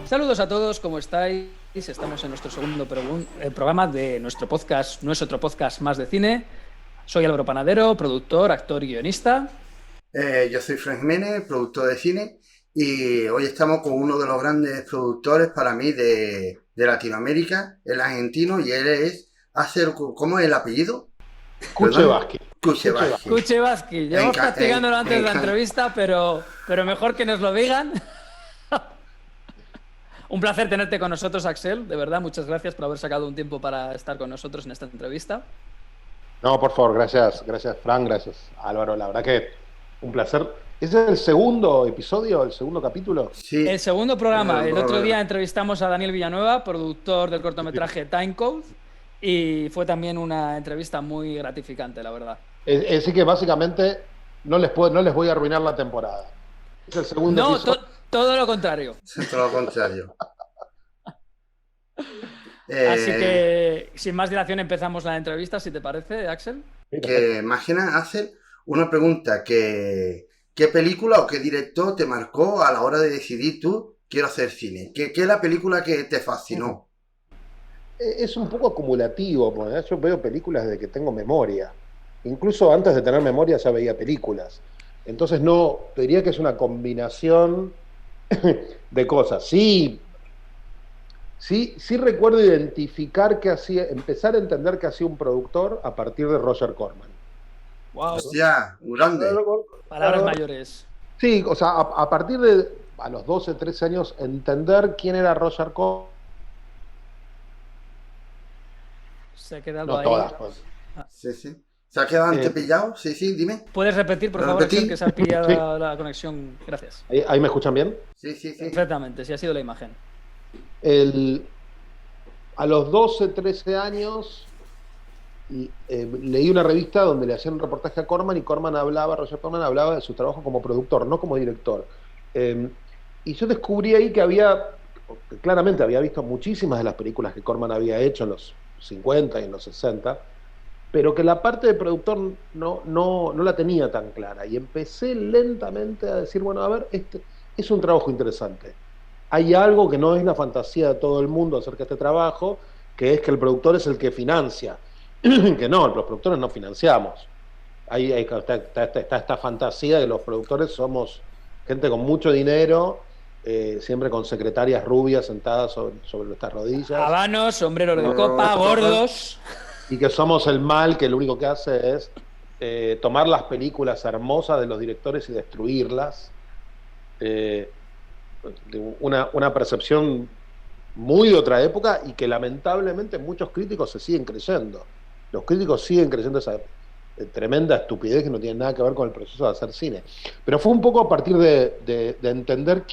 Saludos a todos, ¿cómo estáis? Estamos en nuestro segundo programa de nuestro podcast, no es otro podcast más de cine. Soy Álvaro Panadero, productor, actor y guionista. Yo soy Frank Jiménez, productor de cine, y hoy estamos con uno de los grandes productores para mí de Latinoamérica, el argentino, y él es ¿cómo es el apellido? Perdón. Kuchevaski. Kuchevaski. Kuchevaski. Llevamos practicándolo antes de la entrevista, pero mejor que nos lo digan. Un placer tenerte con nosotros, Axel. De verdad, muchas gracias por haber sacado un tiempo para estar con nosotros en esta entrevista. No, por favor, gracias Frank, gracias Álvaro. La verdad que un placer. ¿Ese es el segundo episodio, el segundo capítulo? Sí. El segundo programa. El otro día entrevistamos a Daniel Villanueva, productor del cortometraje Timecode, y fue también una entrevista muy gratificante, la verdad. Así que básicamente no les voy a arruinar la temporada. Es el segundo episodio. Todo lo contrario. Todo lo contrario. Así que, sin más dilación, empezamos la entrevista, si te parece, Axel. Que imagina, Axel, una pregunta ¿qué película o qué director te marcó a la hora de decidir tú, quiero hacer cine? ¿Qué es la película que te fascinó? Es un poco acumulativo, porque yo veo películas desde que tengo memoria. Incluso antes de tener memoria ya veía películas. Entonces no, te diría que es una combinación de cosas. Sí recuerdo identificar qué hacía, empezar a entender qué hacía un productor a partir de Roger Corman. Wow. Hostia, grande. Palabras mayores. Sí, o sea, a partir de a los 12, 13 años, entender quién era Roger Corman. Se ha quedado no ahí. Todas, pues. Sí. ¿Se ha quedado antepillado? Sí, dime. ¿Puedes repetir, por favor, Axel, que se ha pillado la conexión? Gracias. ¿Ahí me escuchan bien? Sí. Perfectamente, sí ha sido la imagen. A los 12, 13 años leí una revista donde le hacían un reportaje a Corman y Roger Corman hablaba de su trabajo como productor, no como director. Y yo descubrí ahí que claramente había visto muchísimas de las películas que Corman había hecho en los 50 y en los 60, pero que la parte de productor no la tenía tan clara. Y empecé lentamente a decir, bueno, a ver, este es un trabajo interesante. Hay algo que no es la fantasía de todo el mundo acerca de este trabajo, que es que el productor es el que financia. Que no, los productores no financiamos. Está esta fantasía de los productores somos gente con mucho dinero, siempre con secretarias rubias sentadas sobre nuestras rodillas. Habanos, sombreros de copa, gordos. Y que somos el mal que lo único que hace es tomar las películas hermosas de los directores y destruirlas. Una percepción muy de otra época y que lamentablemente muchos críticos se siguen creyendo. Los críticos siguen creyendo esa tremenda estupidez que no tiene nada que ver con el proceso de hacer cine. Pero fue un poco a partir de entender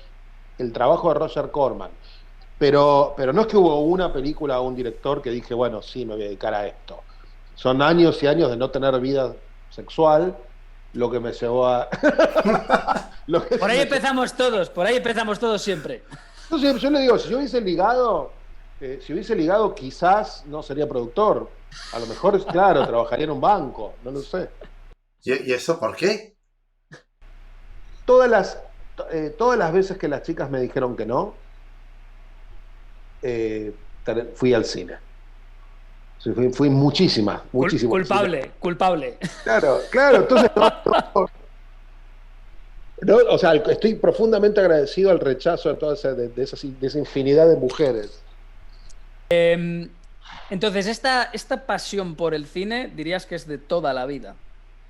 el trabajo de Roger Corman. Pero no es que hubo una película o un director que dije, bueno, sí, me voy a dedicar a esto. Son años y años de no tener vida sexual lo que me llevó a... Por ahí empezamos todos siempre. Entonces, yo le digo, si yo hubiese ligado, quizás no sería productor. A lo mejor, claro, trabajaría en un banco, no lo sé. ¿Y eso por qué? Todas las veces que las chicas me dijeron que no, fui al cine. Fui muchísimas. Culpable. Claro, entonces o sea, estoy profundamente agradecido al rechazo de esa infinidad de mujeres. Entonces, esta pasión por el cine dirías que es de toda la vida.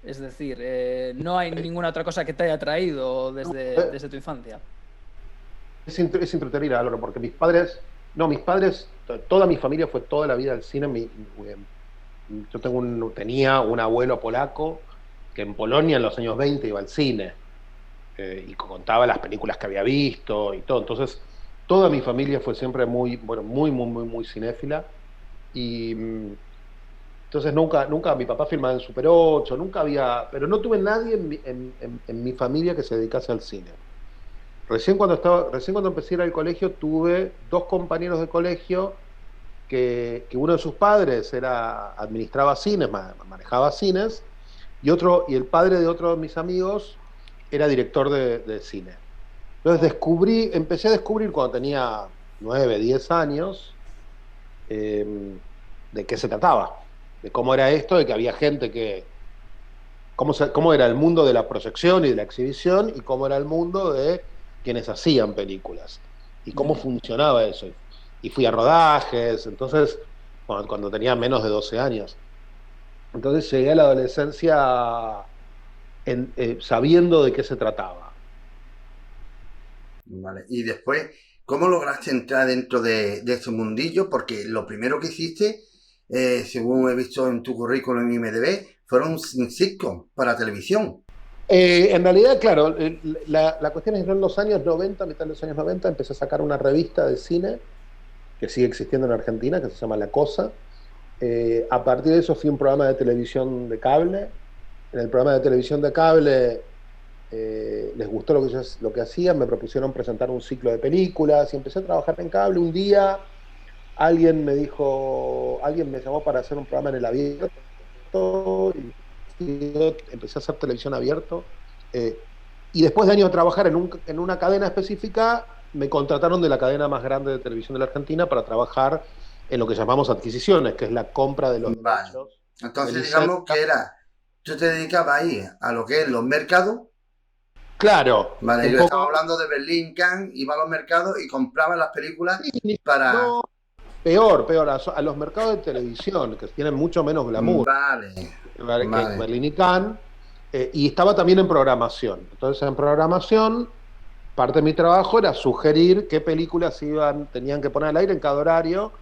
Es decir, no hay ninguna otra cosa que te haya traído desde tu infancia. Es entretenida, Álvaro, porque mis padres, toda mi familia fue toda la vida al cine. Yo tenía un abuelo polaco que en Polonia en los años 20 iba al cine y contaba las películas que había visto y todo. Entonces, toda mi familia fue siempre muy cinéfila. Y entonces nunca mi papá filmaba en Super 8, pero no tuve nadie en mi familia que se dedicase al cine. Recién cuando empecé a ir al colegio tuve dos compañeros de colegio que uno de sus padres administraba cines, manejaba cines, y el padre de otro de mis amigos era director de cine. Entonces empecé a descubrir cuando tenía 9, 10 años, de qué se trataba, de cómo era esto, de que había gente que... Cómo era el mundo de la proyección y de la exhibición y cómo era el mundo de quienes hacían películas y cómo funcionaba eso. Y fui a rodajes, entonces, cuando tenía menos de 12 años. Entonces llegué a la adolescencia sabiendo de qué se trataba. Vale. Y después, ¿cómo lograste entrar dentro de este mundillo? Porque lo primero que hiciste, según he visto en tu currículum en IMDb, fueron un sitcom para televisión. En realidad, claro, la cuestión es que en los años 90, mitad de los años 90, empecé a sacar una revista de cine que sigue existiendo en Argentina, que se llama La Cosa. A partir de eso fui a un programa de televisión de cable. En el programa de televisión de cable les gustó lo que hacía, me propusieron presentar un ciclo de películas y empecé a trabajar en cable. Un día alguien me llamó para hacer un programa en el abierto y yo empecé a hacer televisión abierto. Y después de años de trabajar en una cadena específica, me contrataron de la cadena más grande de televisión de la Argentina para trabajar en lo que llamamos adquisiciones, que es la compra de los derechos. Entonces, digamos que tú te dedicabas ahí a lo que es los mercados. Claro. Vale, yo estaba hablando de Berlín, Cannes, iba a los mercados y compraba las películas para... No, peor, a los mercados de televisión, que tienen mucho menos glamour. Vale. Que Berlín y Cannes. Y estaba también en programación. Entonces, en programación, parte de mi trabajo era sugerir qué películas tenían que poner al aire en cada horario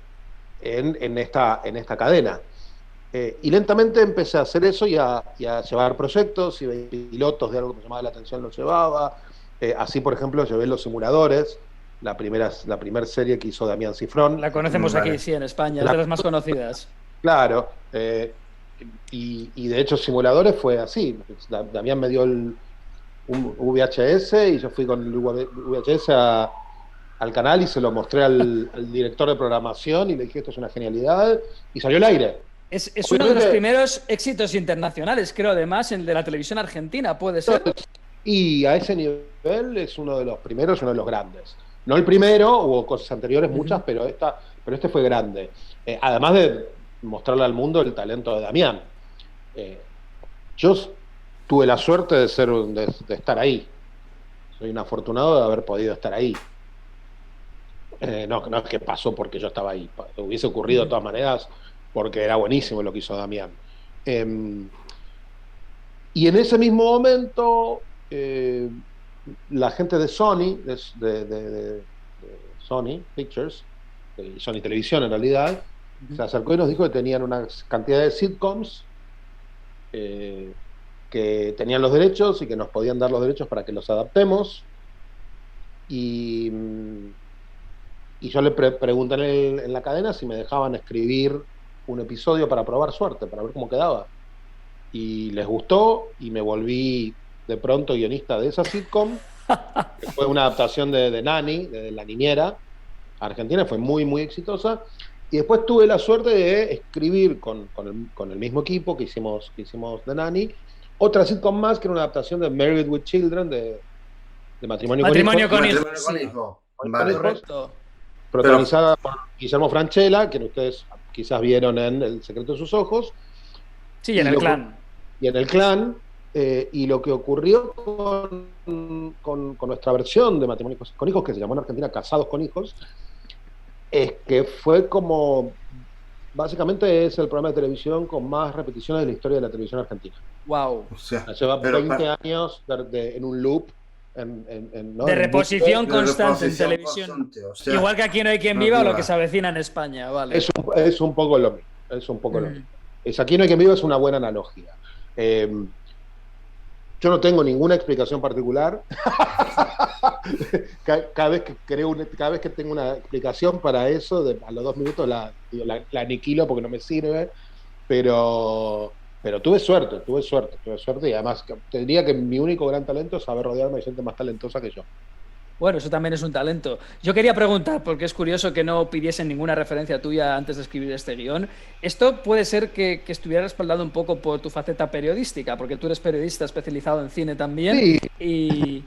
en esta cadena. Y lentamente empecé a hacer eso y a llevar proyectos, y pilotos de algo que me llamaba la atención los llevaba. Así, por ejemplo, llevé Los Simuladores, la primera serie que hizo Damián Cifrón. La conocemos aquí, sí, en España, es de las más conocidas. Claro. Y de hecho, Simuladores fue así. Damián me dio un VHS y yo fui con el VHS al canal y se lo mostré al director de programación y le dije, esto es una genialidad, y salió al aire. Es uno de los primeros éxitos internacionales, creo, además, el de la televisión argentina, ¿puede ser? Y a ese nivel es uno de los primeros, uno de los grandes. No el primero, hubo cosas anteriores, muchas, pero este fue grande. Además de mostrarle al mundo el talento de Damián. Yo tuve la suerte de estar ahí. Soy un afortunado de haber podido estar ahí. No es que pasó porque yo estaba ahí. Hubiese ocurrido de todas maneras porque era buenísimo lo que hizo Damián. Y en ese mismo momento, la gente de Sony, de Sony Pictures, de Sony Televisión en realidad, se acercó y nos dijo que tenían una cantidad de sitcoms que tenían los derechos y que nos podían dar los derechos para que los adaptemos. Y yo le pregunté en la cadena si me dejaban escribir un episodio para probar suerte, para ver cómo quedaba. Y les gustó y me volví de pronto guionista de esa sitcom, que fue una adaptación de Nanny, de La Niñera argentina, fue muy, muy exitosa. Y después tuve la suerte de escribir con el mismo equipo que hicimos de Nanny, otra sitcom más, que era una adaptación de Married with Children, de Matrimonio con Hijos. Correcto. Protagonizada por Guillermo Francella, que ustedes quizás vieron en El secreto de sus ojos. Sí, en El Clan. Y en El Clan. Y lo que ocurrió con nuestra versión de Matrimonio con Hijos, que se llamó en Argentina Casados con Hijos, es que fue como... Básicamente es el programa de televisión con más repeticiones de la historia de la televisión argentina. Wow. O sea, lleva 20 años en un loop. ¿no? De reposición constante en televisión. Constante, o sea, igual que Aquí no hay quien viva o lo que se avecina en España, vale. Es un poco lo mismo. Lo mismo. Aquí no hay quien viva es una buena analogía. Yo no tengo ninguna explicación particular. cada vez que tengo una explicación para eso, a los 2 minutos la aniquilo porque no me sirve. Pero tuve suerte y además te diría que mi único gran talento es saber rodearme de gente más talentosa que yo. Bueno, eso también es un talento. Yo quería preguntar, porque es curioso que no pidiesen ninguna referencia tuya antes de escribir este guión. Esto puede ser que estuviera respaldado un poco por tu faceta periodística, porque tú eres periodista especializado en cine también. Sí.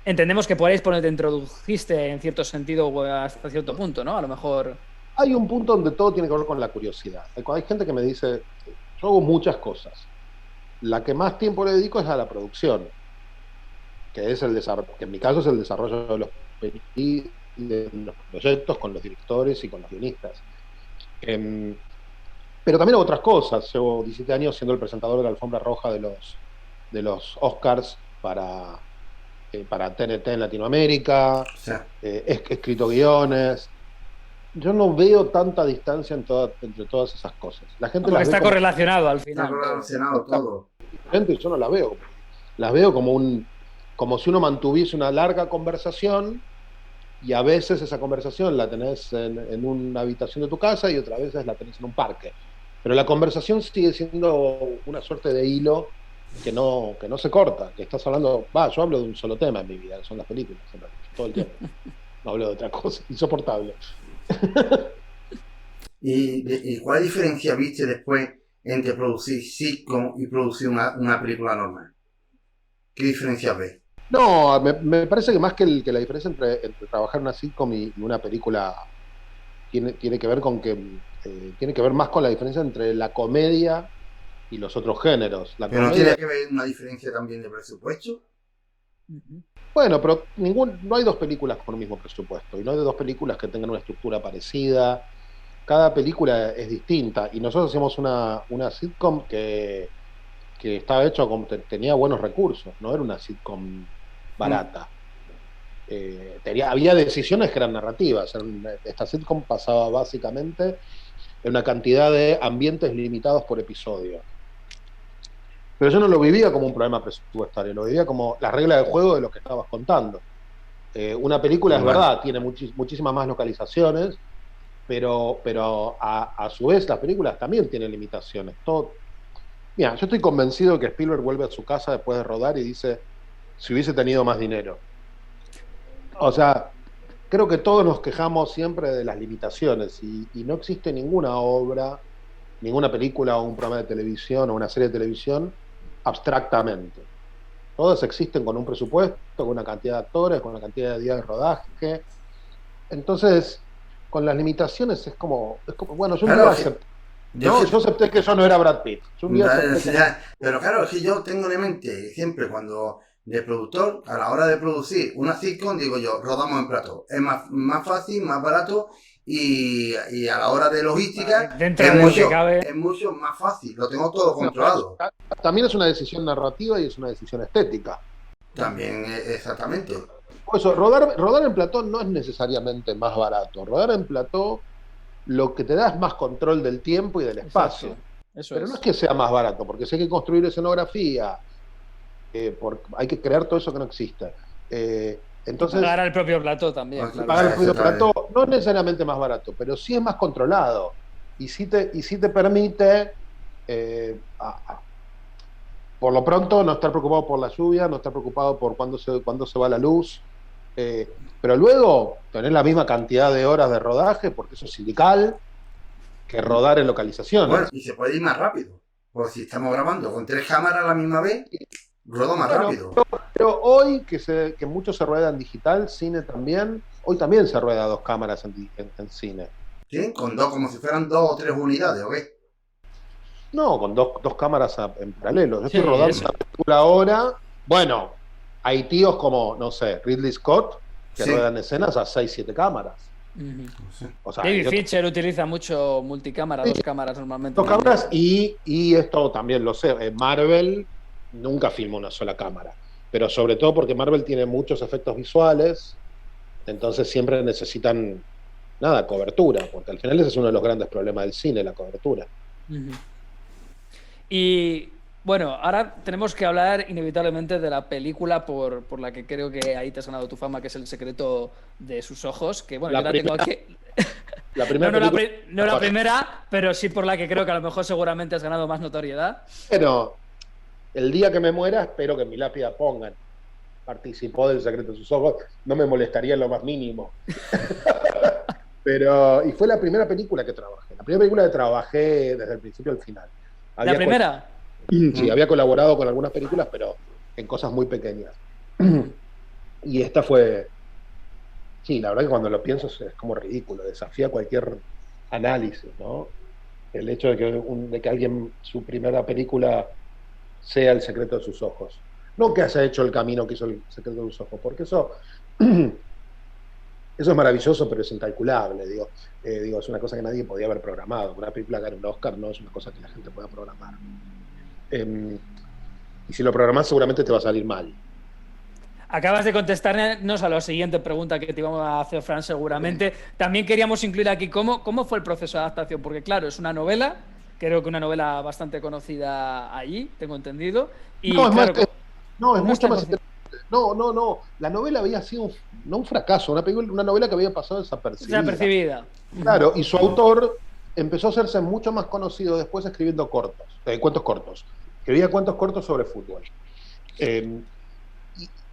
Entendemos que por ahí es por donde te introdujiste en cierto sentido o hasta cierto punto, ¿no? A lo mejor. Hay un punto donde todo tiene que ver con la curiosidad. Hay gente que me dice, yo hago muchas cosas. La que más tiempo le dedico es a la producción, que es el desarrollo, que en mi caso es el desarrollo de los proyectos con los directores y con los guionistas. Pero también hago otras cosas. Llevo 17 años siendo el presentador de la alfombra roja de los Oscars para TNT en Latinoamérica. O sea, He escrito guiones. Yo no veo tanta distancia entre todas esas cosas. La gente Porque las ve está como correlacionado al está final. relacionado todo. diferente, yo no las veo. Las veo como si uno mantuviese una larga conversación, y a veces esa conversación la tenés en una habitación de tu casa y otras veces la tenés en un parque. Pero la conversación sigue siendo una suerte de hilo que no se corta, que estás hablando, yo hablo de un solo tema en mi vida, que son las películas, en realidad, todo el tiempo. No hablo de otra cosa, insoportable. ¿Y cuál diferencia viste después entre producir sitcom y producir una película normal? ¿Qué diferencia ves? No, me parece que más que la diferencia entre trabajar en una sitcom y una película tiene que ver con que tiene que ver más con la diferencia entre la comedia y los otros géneros. La ¿Pero no comedia, tiene que ver una diferencia también de presupuesto? bueno, pero no hay dos películas con el mismo presupuesto, y no hay dos películas que tengan una estructura parecida. Cada película es distinta, y nosotros hacíamos una sitcom que estaba hecho tenía buenos recursos, no era una sitcom barata. Había decisiones que eran narrativas. Esta sitcom pasaba básicamente en una cantidad de ambientes limitados por episodio. Pero yo no lo vivía como un problema presupuestario, lo vivía como la regla del juego de lo que estabas contando. Una película, es verdad, tiene muchísimas más localizaciones, pero a su vez las películas también tienen limitaciones. Mira, yo estoy convencido que Spielberg vuelve a su casa después de rodar y dice, si hubiese tenido más dinero. O sea, creo que todos nos quejamos siempre de las limitaciones, y no existe ninguna obra, ninguna película o un programa de televisión o una serie de televisión abstractamente. Todas existen con un presupuesto, con una cantidad de actores, con una cantidad de días de rodaje. Entonces, con las limitaciones es como bueno, yo un día acepté. Yo acepté que yo no era Brad Pitt. Pero claro, es que yo tengo en mente siempre cuando de productor, a la hora de producir una sitcom, digo yo, rodamos en plató. Es más fácil, más barato, y a la hora de logística es mucho más fácil. Lo tengo todo controlado. También es una decisión narrativa y es una decisión estética. También, exactamente. Por eso, rodar en plató no es necesariamente más barato. Rodar en plató lo que te da es más control del tiempo y del espacio. Pero no es que sea más barato, porque si hay que construir escenografía, hay que crear todo eso que no existe. Entonces, pagar el propio plató también. Pagar el propio plató no es necesariamente más barato, pero sí es más controlado. Y sí te permite, por lo pronto, no estar preocupado por la lluvia, no estar preocupado por cuándo se va la luz. Pero luego tener la misma cantidad de horas de rodaje, porque eso es sindical, que rodar en localizaciones. Bueno, y se puede ir más rápido. Pues si estamos grabando con 3 cámaras a la misma vez, rodo más rápido. Pero hoy que mucho se rueda en digital, cine también, hoy también se rueda 2 cámaras en cine. ¿Sí? Con dos, como si fueran 2 o 3 unidades, ¿o qué? No, con dos cámaras en paralelo. Yo estoy rodando una película ahora. Bueno, hay tíos como, no sé, Ridley Scott, que ruedan escenas a 6-7 cámaras. O sea, David Fincher utiliza mucho multicámara, 2 cámaras normalmente. 2 cámaras, y esto también lo sé, Marvel nunca filma una sola cámara, pero sobre todo porque Marvel tiene muchos efectos visuales, entonces siempre necesitan cobertura, porque al final ese es uno de los grandes problemas del cine, la cobertura. Y bueno, ahora tenemos que hablar inevitablemente de la película por la que creo que ahí te has ganado tu fama, que es El secreto de sus ojos, que bueno, yo la tengo aquí. La primera no la primera, pero sí por la que creo que a lo mejor seguramente has ganado más notoriedad. Pero el día que me muera, espero que en mi lápida pongan: participó del secreto de sus ojos. No me molestaría en lo más mínimo. Y fue la primera película que trabajé. La primera película que trabajé desde el principio al final. ¿La primera? Sí, había colaborado con algunas películas, pero en cosas muy pequeñas. Y esta fue, sí, la verdad que cuando lo pienso es como ridículo, desafía cualquier análisis, ¿no? El hecho de que alguien, su primera película sea El secreto de sus ojos. No que haya hecho el camino que hizo El secreto de sus ojos, porque eso, eso es maravilloso, pero es incalculable, digo, es una cosa que nadie podía haber programado. Una película gana un Oscar no es una cosa que la gente pueda programar. Y si lo programás seguramente te va a salir mal. Acabas de contestarnos a la siguiente pregunta que te íbamos a hacer, Fran, seguramente. También queríamos incluir aquí cómo fue el proceso de adaptación, porque claro, es una novela, creo que una novela bastante conocida allí, tengo entendido. No, Y es más, claro, no, es no mucho está más conocida. interesante. No. La novela había sido, no un fracaso, una novela que había pasado desapercibida. Desapercibida. Claro, y su autor empezó a hacerse mucho más conocido después escribiendo cuentos cortos. Escribía cuentos cortos sobre fútbol.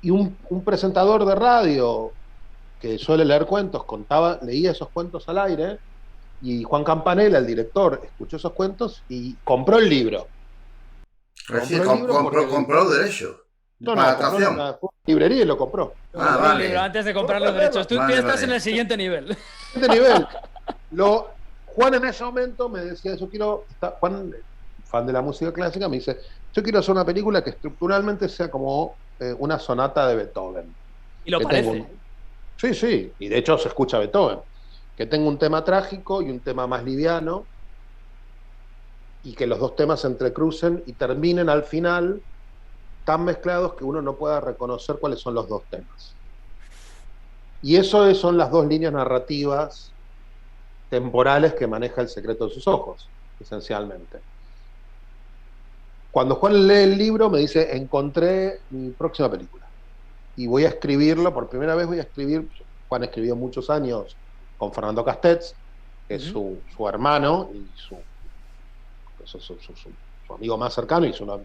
Y un presentador de radio que suele leer cuentos, leía esos cuentos al aire, y Juan Campanella, el director, escuchó esos cuentos y compró el libro. Compró los derechos para Compró adaptación. una librería y lo compró. Compró el libro antes de comprar los derechos. Tú ya estás en el siguiente nivel. Nivel. Juan en ese momento me decía, Juan, fan de la música clásica, me dice, yo quiero hacer una película que estructuralmente sea como una sonata de Beethoven. Y lo parece. Sí, y de hecho se escucha Beethoven. Que tenga un tema trágico y un tema más liviano, y que los dos temas se entrecrucen y terminen al final tan mezclados que uno no pueda reconocer cuáles son los dos temas. Y eso son las dos líneas narrativas temporales que maneja El secreto de sus ojos, esencialmente. Cuando Juan lee el libro me dice, encontré mi próxima película y voy a escribirlo, por primera vez Juan escribió muchos años con Fernando Castells, que es su hermano y su amigo más cercano, y es uno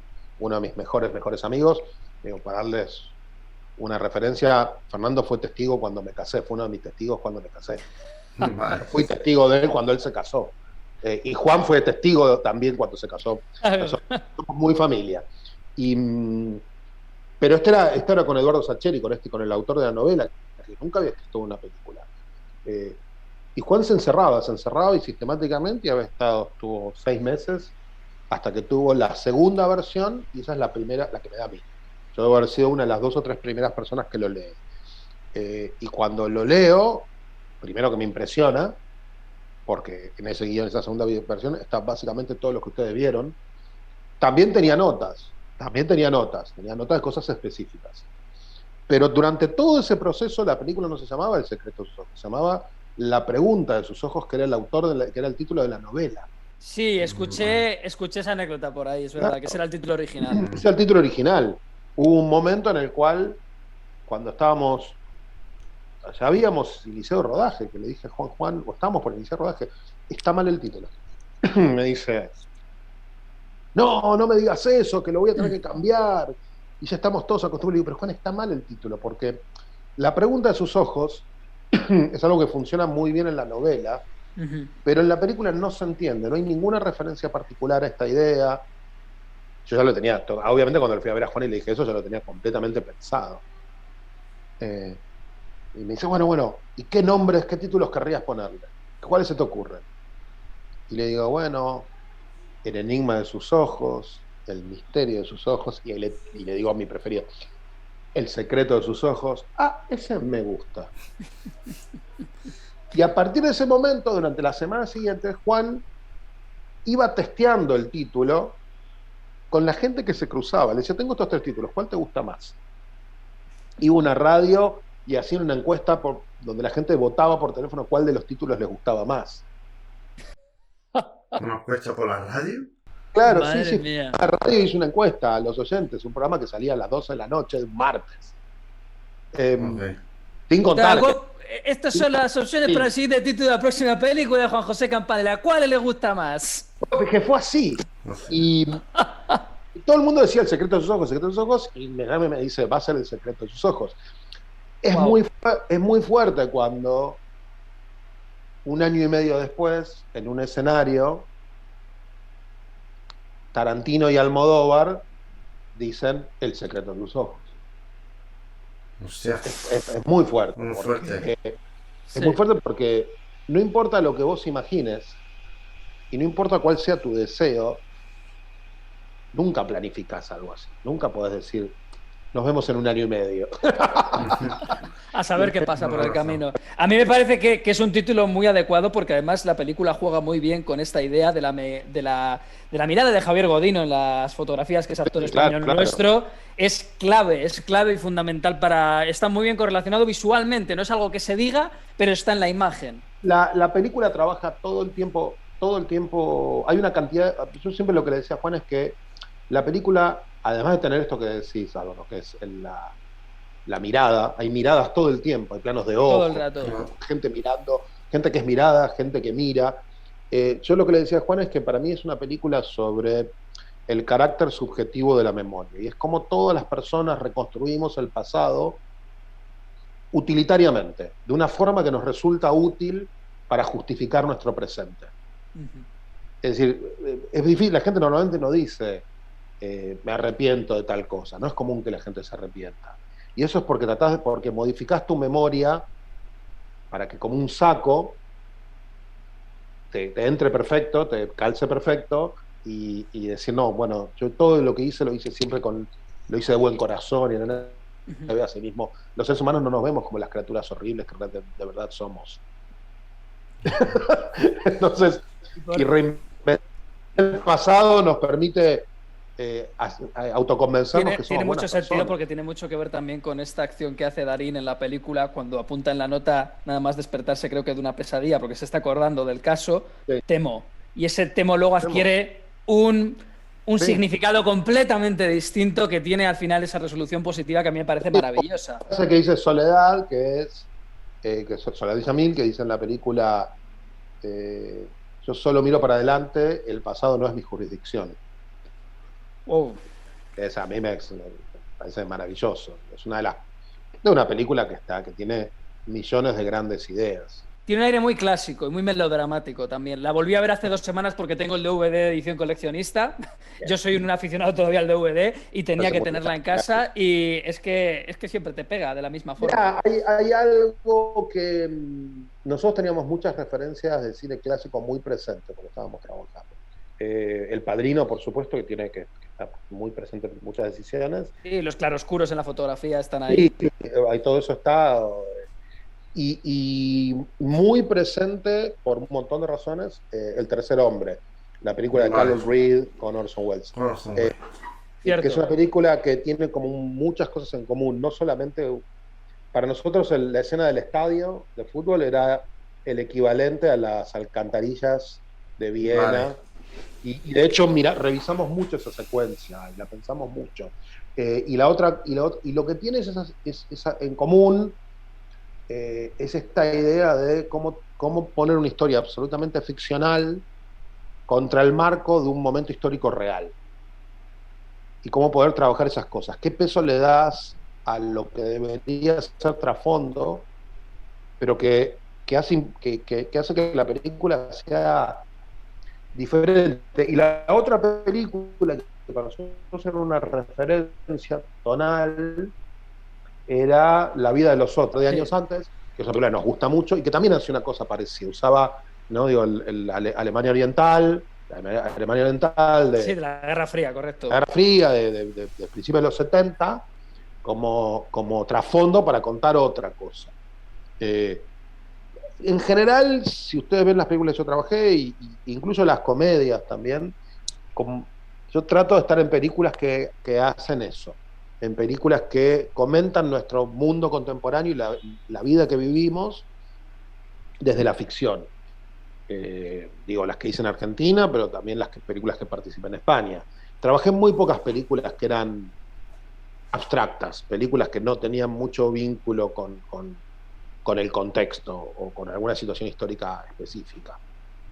de mis mejores amigos. Para darles una referencia, Fernando fue testigo cuando me casé, fue uno de mis testigos cuando me casé. Vale. Fui testigo de él cuando él se casó. Y Juan fue testigo también cuando se casó. Somos muy familia. Pero este era con Eduardo Sacheri, con el autor de la novela, que nunca había escrito una película. Y Juan se encerraba y sistemáticamente, estuvo 6 meses hasta que tuvo la segunda versión, y esa es la primera, la que me da a mí. Yo debo haber sido una de las 2 o 3 primeras personas que lo lee. Y cuando lo leo, primero que me impresiona, porque en ese guión, esa segunda versión, está básicamente todo lo que ustedes vieron. También tenía notas de cosas específicas. Pero durante todo ese proceso, la película no se llamaba El secreto de sus ojos, se llamaba La pregunta de sus ojos, que era el autor, que era el título de la novela. Sí, escuché esa anécdota por ahí, es verdad, claro, que ese era el título original. Ese era el título original. Hubo un momento en el cual, cuando ya habíamos iniciado el rodaje, que le dije a Juan, o estábamos por iniciar el rodaje, está mal el título. Me dice, no me digas eso, que lo voy a tener que cambiar. Y ya estamos todos acostumbrados. Le digo, pero Juan, está mal el título, porque La pregunta de sus ojos es algo que funciona muy bien en la novela, pero en la película no se entiende, no hay ninguna referencia particular a esta idea. Yo ya lo tenía, obviamente cuando le fui a ver a Juan y le dije eso, ya lo tenía completamente pensado. Y me dice, bueno, ¿y qué títulos querrías ponerle? ¿Cuáles se te ocurren? Y le digo, bueno, El enigma de sus ojos, El misterio de sus ojos, y le digo a mi preferido, El secreto de sus ojos. Ese me gusta. Y a partir de ese momento, durante la semana siguiente, Juan iba testeando el título con la gente que se cruzaba. Le decía, tengo estos 3 títulos, ¿cuál te gusta más? Iba a una radio y hacían una encuesta donde la gente votaba por teléfono cuál de los títulos les gustaba más. ¿Una encuesta por la radio? Claro, Madre sí. Mía. La radio hizo una encuesta a los oyentes, un programa que salía a las 12 de la noche, el martes. Okay. Sin contar. Estas son las opciones para el siguiente título de la próxima película de Juan José Campanella. ¿Cuál le gusta más? Que fue así. Y todo el mundo decía El secreto de sus ojos, y me dice, va a ser El secreto de sus ojos. Es muy fuerte cuando, un año y medio después, en un escenario, Tarantino y Almodóvar dicen El secreto de sus ojos. O sea, Es muy fuerte. muy fuerte. Es muy fuerte porque no importa lo que vos imagines y no importa cuál sea tu deseo, nunca planificás algo así. Nunca podés decir, nos vemos en 1 año y medio. A saber qué pasa por el camino. A mí me parece que es un título muy adecuado porque además la película juega muy bien con esta idea de la mirada de Javier Godino en las fotografías, que es actor español nuestro. Es clave y fundamental para... Está muy bien correlacionado visualmente, no es algo que se diga, pero está en la imagen. La película trabaja todo el tiempo, hay una cantidad, yo siempre lo que le decía a Juan es que la película, además de tener esto que decís, algo, ¿no? Que es la mirada, hay miradas todo el tiempo, hay planos de ojo, todo el rato. Gente mirando, gente que es mirada, gente que mira. Yo lo que le decía a Juan es que para mí es una película sobre el carácter subjetivo de la memoria, y es como todas las personas reconstruimos el pasado utilitariamente, de una forma que nos resulta útil para justificar nuestro presente. Es decir, es difícil, la gente normalmente no dice me arrepiento de tal cosa, no es común que la gente se arrepienta. Y eso es porque modificás tu memoria para que como un saco te entre perfecto, te calce perfecto y decir, no, bueno, yo todo lo que hice lo hice siempre lo hice de buen corazón y no me veo a sí mismo. Los seres humanos no nos vemos como las criaturas horribles que de verdad somos. Entonces, y reinventar el pasado nos permite autoconvencernos que somos tiene mucho buenas sentido personas. porque tiene mucho que ver también con esta acción que hace Darín en la película cuando apunta en la nota nada más despertarse, creo que de una pesadilla, porque se está acordando del caso, Sí. temo. Y ese temo luego adquiere un Sí. significado completamente distinto que tiene al final esa resolución positiva que a mí me parece maravillosa. Esa que dice Soledad, que es Soledad Villamil, que dice en la película yo solo miro para adelante, el pasado no es mi jurisdicción. Wow. Esa a mí me parece maravilloso. Es de una película que tiene millones de grandes ideas. Tiene un aire muy clásico y muy melodramático también. La volví a ver hace 2 semanas porque tengo el DVD de edición coleccionista. Yo soy un aficionado todavía al DVD y tenía que tenerla en casa y es que siempre te pega de la misma forma. Mira, hay algo que nosotros teníamos muchas referencias de cine clásico muy presentes cuando estábamos trabajando. El Padrino, por supuesto, que está muy presente en muchas decisiones. Sí, los claroscuros en la fotografía están ahí. Sí, todo eso está... Y muy presente, por un montón de razones, El Tercer Hombre, la película de Carlos Reed con Orson Welles. Que es una película que tiene como muchas cosas en común, no solamente... Para nosotros la escena del estadio de fútbol era el equivalente a las alcantarillas de Viena. Vale. Y de hecho, revisamos mucho esa secuencia y la pensamos mucho. Y lo que tiene en común es esta idea de cómo poner una historia absolutamente ficcional contra el marco de un momento histórico real. Y cómo poder trabajar esas cosas. ¿Qué peso le das a lo que debería ser trasfondo, pero que hace que la película sea diferente? Y la otra película que para nosotros era una referencia tonal era La vida de los otros, de años antes, que es una película que nos gusta mucho y que también hacía una cosa parecida. Usaba, ¿no? Digo, Alemania Oriental, sí, de la Guerra Fría, correcto. La Guerra Fría de principios de los 70 como trasfondo para contar otra cosa. En general, si ustedes ven las películas que yo trabajé, incluso las comedias también, yo trato de estar en películas que hacen eso, en películas que comentan nuestro mundo contemporáneo y la vida que vivimos desde la ficción. Digo, las que hice en Argentina, pero también películas que participé en España. Trabajé en muy pocas películas que eran abstractas, películas que no tenían mucho vínculo con el contexto o con alguna situación histórica específica.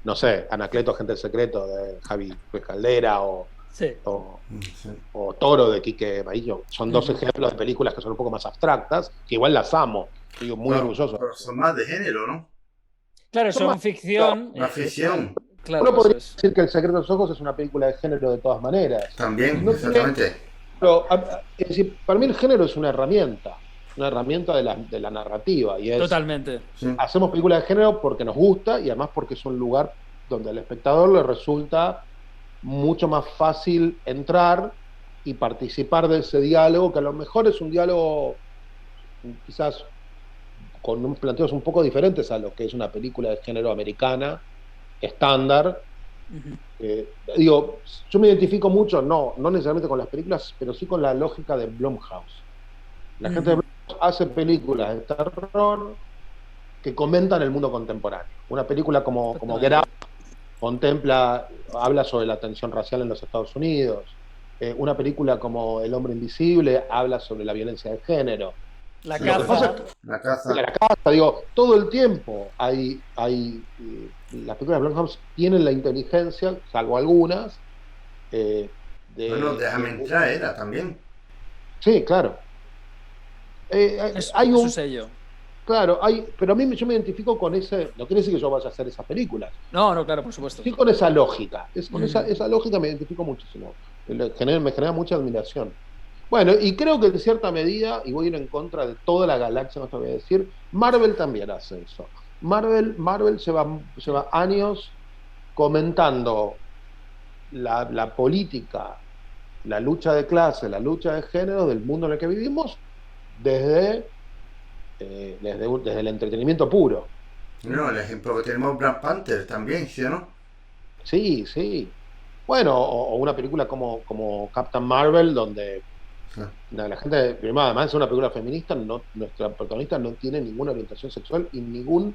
No sé, Anacleto, Agente del Secreto de Javi Ruiz Caldera o Toro de Quique Bahillo. Son dos ejemplos de películas que son un poco más abstractas, que igual las amo, digo, muy orgulloso. Pero son más de género, ¿no? Claro, son ficción. Una ficción. Claro, uno podría decir que El Secreto de los Ojos es una película de género de todas maneras. También, exactamente. Pero, es decir, para mí el género es una herramienta. una herramienta de la narrativa, y es, Totalmente. Sí. hacemos películas de género porque nos gusta y además porque es un lugar donde al espectador le resulta mucho más fácil entrar y participar de ese diálogo, que a lo mejor es un diálogo quizás con planteos un poco diferentes a lo que es una película de género americana, estándar. Digo, yo me identifico mucho, no necesariamente con las películas, pero sí con la lógica de Blumhouse. La gente de Blumhouse hace películas de terror que comentan el mundo contemporáneo. Una película como Get Out habla sobre la tensión racial en los Estados Unidos. Una película como El hombre invisible habla sobre la violencia de género. La Lo que caza. pasa es que la caza. La casa, digo, todo el tiempo las películas de Blumhouse tienen la inteligencia, salvo algunas, Bueno, déjame entrar, era también. Sí, claro. Hay Es un su sello. Claro, pero a mí yo me identifico con ese, no quiere decir que yo vaya a hacer esas películas, No, claro, por supuesto. sí con esa lógica, esa lógica me identifico muchísimo, me genera mucha admiración. Bueno, y creo que en cierta medida, y voy a ir en contra de toda la galaxia, no te voy a decir, Marvel también hace eso. Marvel lleva años comentando la política, la lucha de clase, la lucha de género del mundo en el que vivimos desde el entretenimiento puro. No, el ejemplo que tenemos Black Panther también, ¿sí o no? Sí, sí. Bueno, o una película como Captain Marvel, donde la gente, primero, además es una película feminista, nuestra protagonista no tiene ninguna orientación sexual y ningún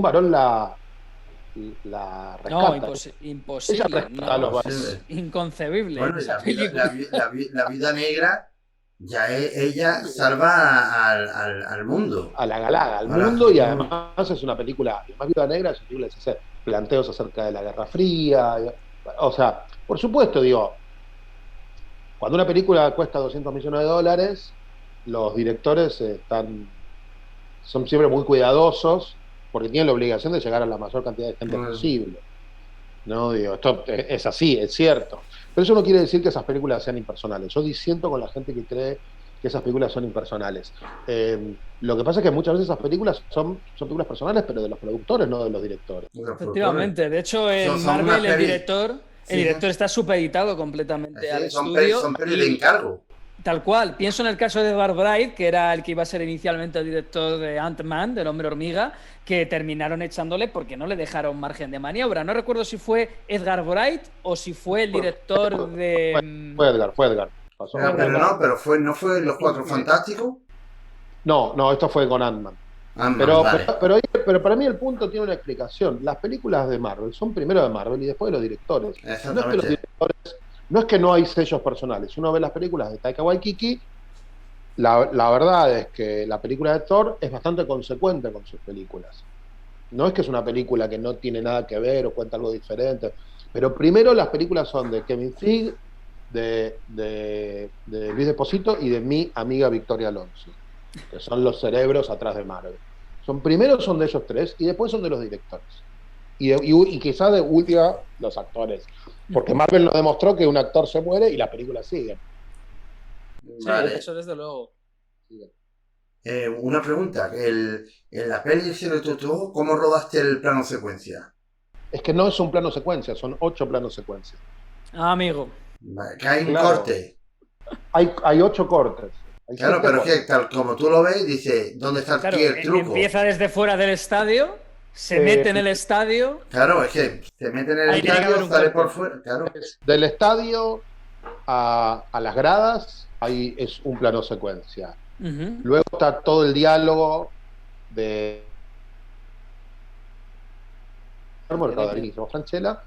varón la rescata. No, imposible. Ella rescata a los varones. Inconcebible. Bueno, esa la película. vida negra, ya ella salva al mundo. A la galaga, al mundo, y además es una película, además Viuda Negra es una película que se hace planteos acerca de la Guerra Fría, o sea, por supuesto, digo, cuando una película cuesta $200 millones, los directores son siempre muy cuidadosos porque tienen la obligación de llegar a la mayor cantidad de gente posible. No, digo, esto es así, es cierto. Pero eso no quiere decir que esas películas sean impersonales. Yo disiento con la gente que cree que esas películas son impersonales. Lo que pasa es que muchas veces esas películas son películas personales, pero de los productores, no de los directores. Efectivamente. De hecho, en Marvel el director está supeditado completamente al estudio. Son pelis de encargo. Tal cual. Pienso en el caso de Edgar Wright, que era el que iba a ser inicialmente el director de Ant-Man, del Hombre Hormiga, que terminaron echándole porque no le dejaron margen de maniobra. No recuerdo si fue Edgar Wright o si fue el director de... Fue Edgar. Pero ¿no fue Los Cuatro Fantásticos? No, esto fue con Ant-Man. Pero para mí el punto tiene una explicación. Las películas de Marvel son primero de Marvel y después de los directores. No es que no hay sellos personales. Si uno ve las películas de Taika Waititi, la verdad es que la película de Thor es bastante consecuente con sus películas. No es que es una película que no tiene nada que ver o cuenta algo diferente. Pero primero las películas son de Kevin Feige, de Luis Desposito y de mi amiga Victoria Alonso, que son los cerebros atrás de Marvel. Primero son de ellos tres y después son de los directores. Y quizás de última los actores. Porque Marvel nos demostró que un actor se muere y la película sigue. Sí, vale. Eso desde luego. Una pregunta. En la peli El Cielo de tu ojo, ¿cómo rodaste el plano secuencia? Es que no es un plano secuencia, son 8 planos secuencia. Amigo. Vale, que hay un corte. Hay 8 cortes. Claro, pero es que tal como tú lo ves, dice, ¿dónde está el truco? Empieza desde fuera del estadio, se mete en el estadio. Claro, es que se mete en el estadio, sale por fuera. Claro. Del estadio a las gradas, ahí es un plano secuencia. Luego está todo el diálogo de Franchella,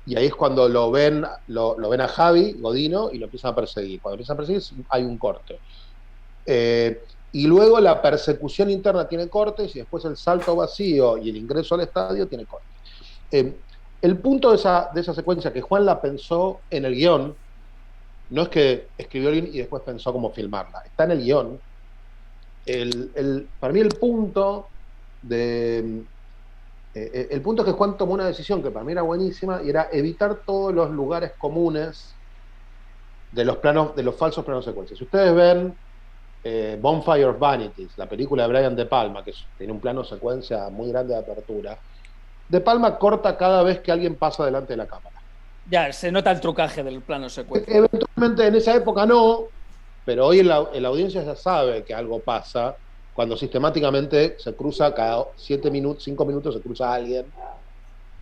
y ahí es cuando lo ven a Javi Godino y lo empiezan a perseguir. Cuando empiezan a perseguir hay un corte. Y luego la persecución interna tiene cortes y después el salto vacío y el ingreso al estadio tiene cortes. El punto de esa secuencia que Juan la pensó en el guión, no es que escribió el guión y después pensó cómo filmarla, está en el guión. Para mí el punto es que Juan tomó una decisión que para mí era buenísima y era evitar todos los lugares comunes de los falsos planos secuencias. Si ustedes ven Bonfire of Vanities, la película de Brian De Palma, que tiene un plano secuencia muy grande de apertura, De Palma corta cada vez que alguien pasa delante de la cámara. Ya, se nota el trucaje del plano secuencia. Eventualmente en esa época no, pero hoy en la audiencia ya sabe que algo pasa cuando sistemáticamente se cruza cada 5 minutos se cruza alguien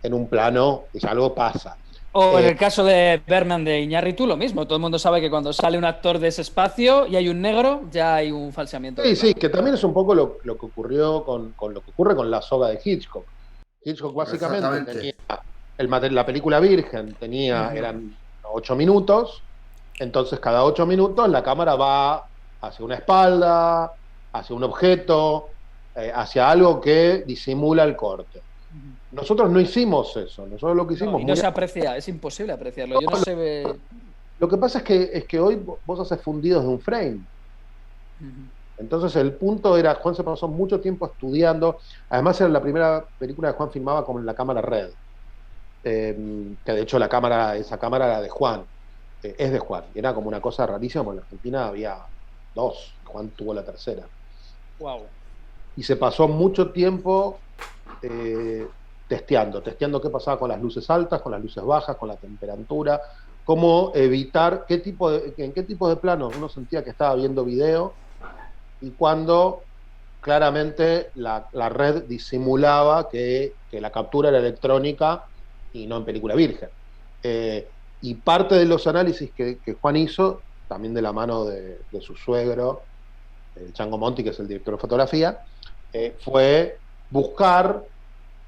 en un plano y algo pasa. O en el caso de Berman de Iñárritu, lo mismo. Todo el mundo sabe que cuando sale un actor de ese espacio y hay un negro, ya hay un falseamiento. Sí, que también es un poco lo que ocurrió con lo que ocurre con la soga de Hitchcock. Hitchcock básicamente tenía la película Virgen, eran 8 minutos, entonces cada 8 minutos la cámara va hacia una espalda, hacia un objeto, hacia algo que disimula el corte. Nosotros no hicimos eso, nosotros lo que hicimos... No se aprecia, es imposible apreciarlo. Yo no sé... Lo que pasa es que hoy vos haces fundidos de un frame. Entonces el punto era, Juan se pasó mucho tiempo estudiando, además era la primera película que Juan filmaba con la cámara Red, que de hecho esa cámara era de Juan, es de Juan, y era como una cosa rarísima, porque en Argentina había 2, Juan tuvo la tercera. Wow. Y se pasó mucho tiempo testeando qué pasaba con las luces altas, con las luces bajas, con la temperatura, cómo evitar en qué tipo de planos uno sentía que estaba viendo video y cuando claramente la red disimulaba que la captura era electrónica y no en película virgen. Y parte de los análisis que Juan hizo, también de la mano de su suegro, el Chango Monti, que es el director de fotografía, fue buscar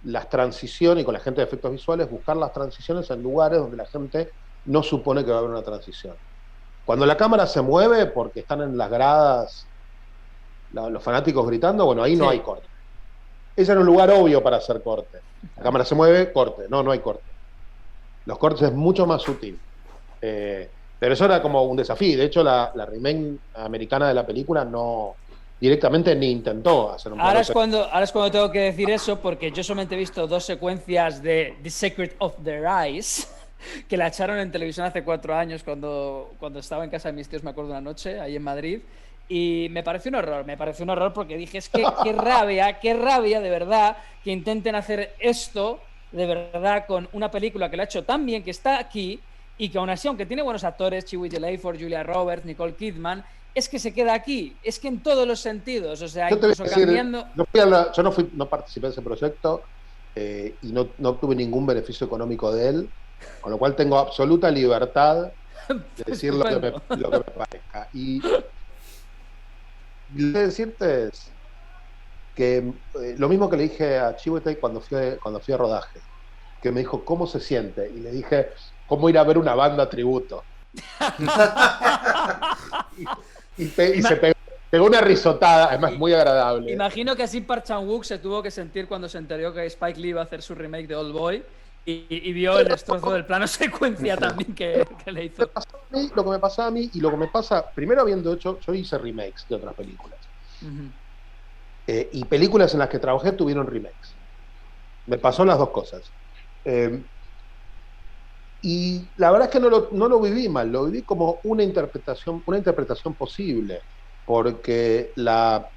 las transiciones, y con la gente de efectos visuales, buscar las transiciones en lugares donde la gente no supone que va a haber una transición. Cuando la cámara se mueve, porque están en las gradas los fanáticos gritando, bueno, ahí no hay corte. Ese era un lugar obvio para hacer corte. La cámara se mueve, corte. No hay corte. Los cortes es mucho más sutil. Pero eso era como un desafío. De hecho, la remake americana de la película no directamente ni intentó hacer un plano. Ahora es cuando tengo que decir eso, porque yo solamente he visto 2 secuencias de The Secret of Their Eyes, que la echaron en televisión hace 4 años cuando estaba en casa de mis tíos, me acuerdo, una noche, ahí en Madrid, y me pareció un horror porque dije, es que qué rabia de verdad que intenten hacer esto de verdad con una película que la ha hecho tan bien, que está aquí, y que aún así, aunque tiene buenos actores, Chiwetel Ejiofor, Julia Roberts, Nicole Kidman, es que se queda aquí, es que en todos los sentidos, o sea, incluso cambiando... Yo no participé de ese proyecto y no obtuve ningún beneficio económico de él, con lo cual tengo absoluta libertad de decir lo que me parezca. Y lo que decirte es que lo mismo que le dije a Chiwetel cuando fui a rodaje, que me dijo, ¿cómo se siente? Y le dije, ¿cómo ir a ver una banda tributo? y se pegó una risotada, además muy agradable. Imagino que así Park Chan-wook se tuvo que sentir cuando se enteró que Spike Lee iba a hacer su remake de Old Boy y vio el destrozo del plano secuencia también que le hizo. Lo que me pasaba a mí y lo que me pasa, primero habiendo hecho, yo hice remakes de otras películas. Y películas en las que trabajé tuvieron remakes. Me pasó las dos cosas. Y la verdad es que no lo viví mal, lo viví como una interpretación posible, porque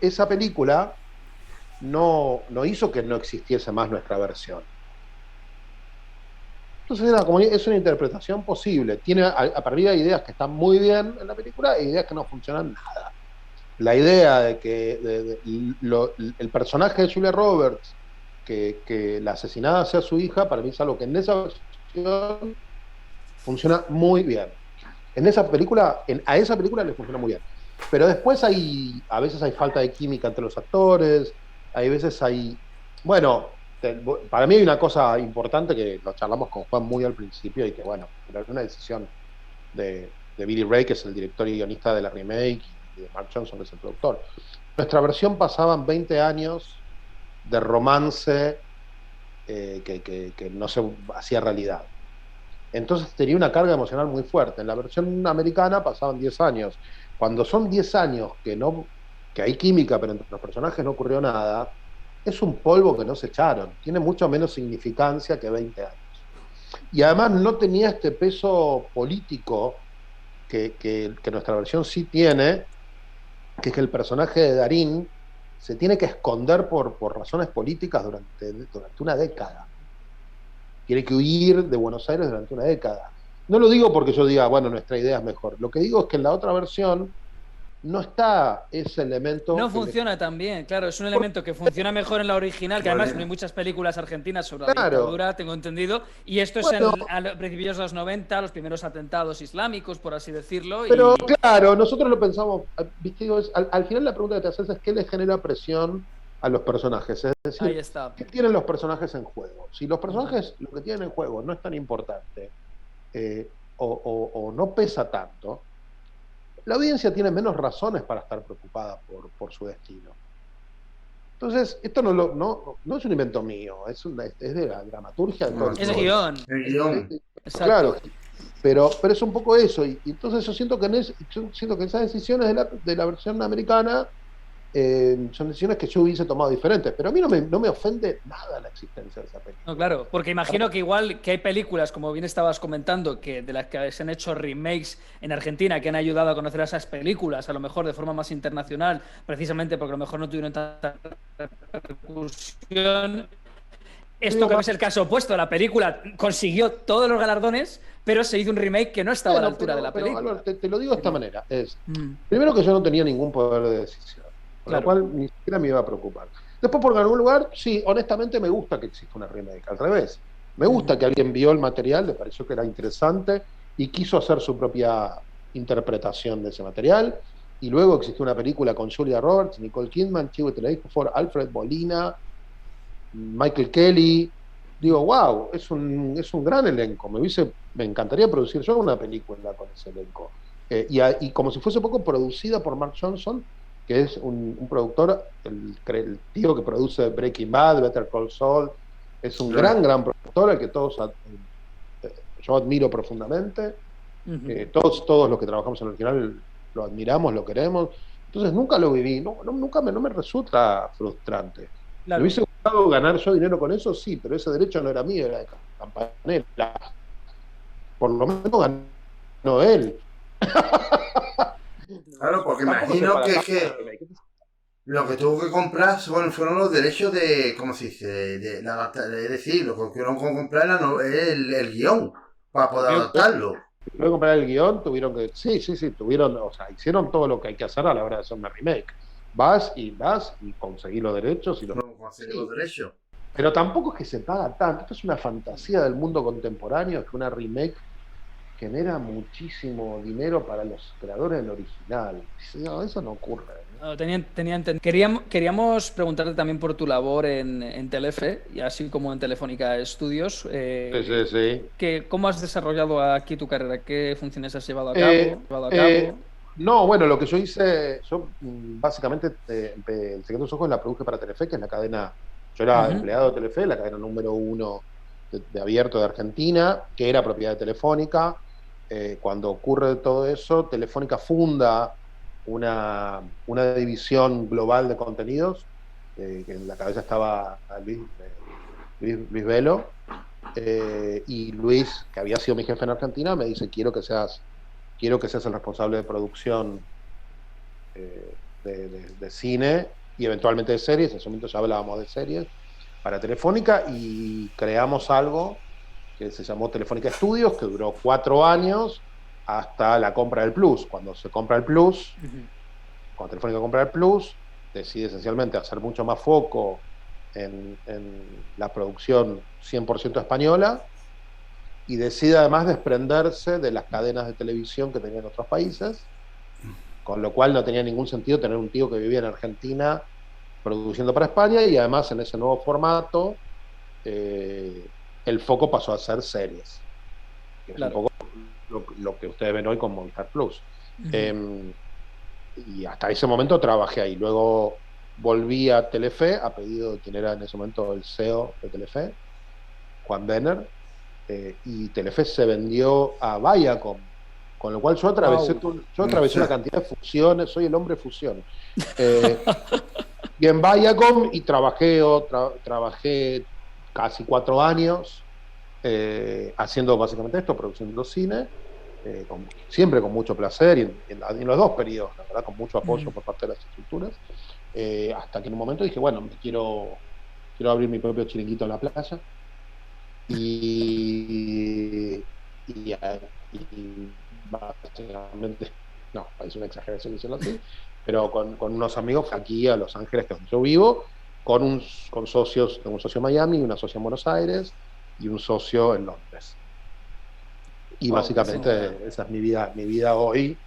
esa película no hizo que no existiese más nuestra versión. Entonces es una interpretación posible. Tiene a partir de ideas que están muy bien en la película e ideas que no funcionan nada. La idea de que el personaje de Julia Roberts, que la asesinada sea su hija, para mí es algo que en esa versión funciona muy bien. A esa película le funciona muy bien. Pero después a veces hay falta de química entre los actores, para mí hay una cosa importante que lo charlamos con Juan muy al principio y que era una decisión de Billy Ray, que es el director y guionista de la remake, y de Mark Johnson, que es el productor. Nuestra versión pasaban 20 años de romance que no se hacía realidad. Entonces tenía una carga emocional muy fuerte. En la versión americana pasaban 10 años. Cuando son 10 años que hay química, pero entre los personajes no ocurrió nada, es un polvo que no se echaron. Tiene mucho menos significancia que 20 años. Y además no tenía este peso político que nuestra versión sí tiene, que es que el personaje de Darín se tiene que esconder por razones políticas durante una década. Tiene que huir de Buenos Aires durante una década. No lo digo porque yo diga, bueno, nuestra idea es mejor. Lo que digo es que en la otra versión no está ese elemento. No funciona tan bien, claro, es un elemento que funciona mejor en la original, que además no hay muchas películas argentinas sobre la dictadura, tengo entendido, y esto es a principios de los 90, los primeros atentados islámicos, por así decirlo. Pero claro, nosotros lo pensamos, ¿viste? Al final la pregunta que te haces es ¿qué le genera presión a los personajes? Es decir, ahí está. ¿qué tienen los personajes en juego? Si los personajes lo que tienen en juego no es tan importante o no pesa tanto, la audiencia tiene menos razones para estar preocupada por su destino. Entonces, esto no es un invento mío, es de la dramaturgia. Es guión. El guión. Claro, pero es un poco eso. Y entonces yo siento que esas decisiones de la versión americana son decisiones que yo hubiese tomado diferentes, pero a mí no me ofende nada la existencia de esa película. No, claro, porque imagino que igual que hay películas, como bien estabas comentando, que de las que se han hecho remakes en Argentina, que han ayudado a conocer a esas películas, a lo mejor de forma más internacional, precisamente porque a lo mejor no tuvieron tanta repercusión. Esto que no es el caso opuesto, la película consiguió todos los galardones, pero se hizo un remake que no estaba a la altura de la película. Álvaro, te lo digo de esta manera. Primero que yo no tenía ningún poder de decisión, con lo cual ni siquiera me iba a preocupar. Después, por algún lugar, sí, honestamente me gusta que exista una remake, al revés. Me gusta que alguien vio el material, le pareció que era interesante y quiso hacer su propia interpretación de ese material. Y luego existió una película con Julia Roberts, Nicole Kidman, Chiwetel Ejiofor, Alfred Molina, Michael Kelly. Digo, wow, es un gran elenco. Me encantaría producir yo una película con ese elenco. Y como si fuese poco producida por Mark Johnson, que es un productor, el tío que produce Breaking Bad, Better Call Saul, es un gran productor al que yo admiro profundamente. Todos los que trabajamos en el original lo admiramos, lo queremos. Entonces nunca lo viví, no me resulta frustrante. Claro. ¿Me hubiese gustado ganar yo dinero con eso? Sí, pero ese derecho no era mío, era de Campanella. Por lo menos ganó él. Claro, porque imagino que lo que tuvo que comprar fueron los derechos de, ¿cómo se dice? Es decir, lo que tuvieron que comprar el guión para poder adaptarlo. Luego de comprar el guión, tuvieron que. Sí, tuvieron, o sea, hicieron todo lo que hay que hacer a la hora de hacer una remake. Vas y conseguís los derechos y los derechos. Pero tampoco es que se paga tanto. Esto es una fantasía del mundo contemporáneo, que una remake genera muchísimo dinero para los creadores del original. No, eso no ocurre. No, queríamos preguntarte también por tu labor en Telefe, y así como en Telefónica Estudios. Sí. ¿Cómo has desarrollado aquí tu carrera? ¿Qué funciones has llevado a cabo? No, bueno, lo que yo hice, básicamente El Secreto de los Ojos la produje para Telefe, que es la cadena. Yo era empleado de Telefe, la cadena número 1 de abierto de Argentina, que era propiedad de Telefónica. Cuando ocurre todo eso, Telefónica funda una división global de contenidos, que en la cabeza estaba Luis Velo, y Luis, que había sido mi jefe en Argentina, me dice, quiero que seas el responsable de producción de cine y eventualmente de series. En ese momento ya hablábamos de series para Telefónica, y creamos algo que se llamó Telefónica Estudios, que duró 4 años hasta la compra del Plus. Cuando se compra el Plus, cuando Telefónica compra el Plus, decide esencialmente hacer mucho más foco en la producción 100% española, y decide además desprenderse de las cadenas de televisión que tenía en otros países, con lo cual no tenía ningún sentido tener un tío que vivía en Argentina produciendo para España, y además en ese nuevo formato el foco pasó a ser series, que es un poco lo que ustedes ven hoy con Movistar Plus. Y hasta ese momento trabajé ahí. Luego volví a Telefe a pedido de quien era en ese momento el CEO de Telefe, Juan Benner, y Telefe se vendió a Viacom, con lo cual yo atravesé una cantidad de fusiones, soy el hombre fusión. Y en Viacom, y trabajé casi 4 años haciendo básicamente esto, produciendo cine, siempre con mucho placer y en los dos periodos, la verdad, con mucho apoyo por parte de las estructuras, hasta que en un momento dije, bueno, quiero abrir mi propio chiringuito en la playa y básicamente, no, es una exageración decirlo así, pero con unos amigos aquí a Los Ángeles, que es donde yo vivo, con socios, tengo un socio en Miami, una socia en Buenos Aires y un socio en Londres. Y básicamente esa es mi vida hoy,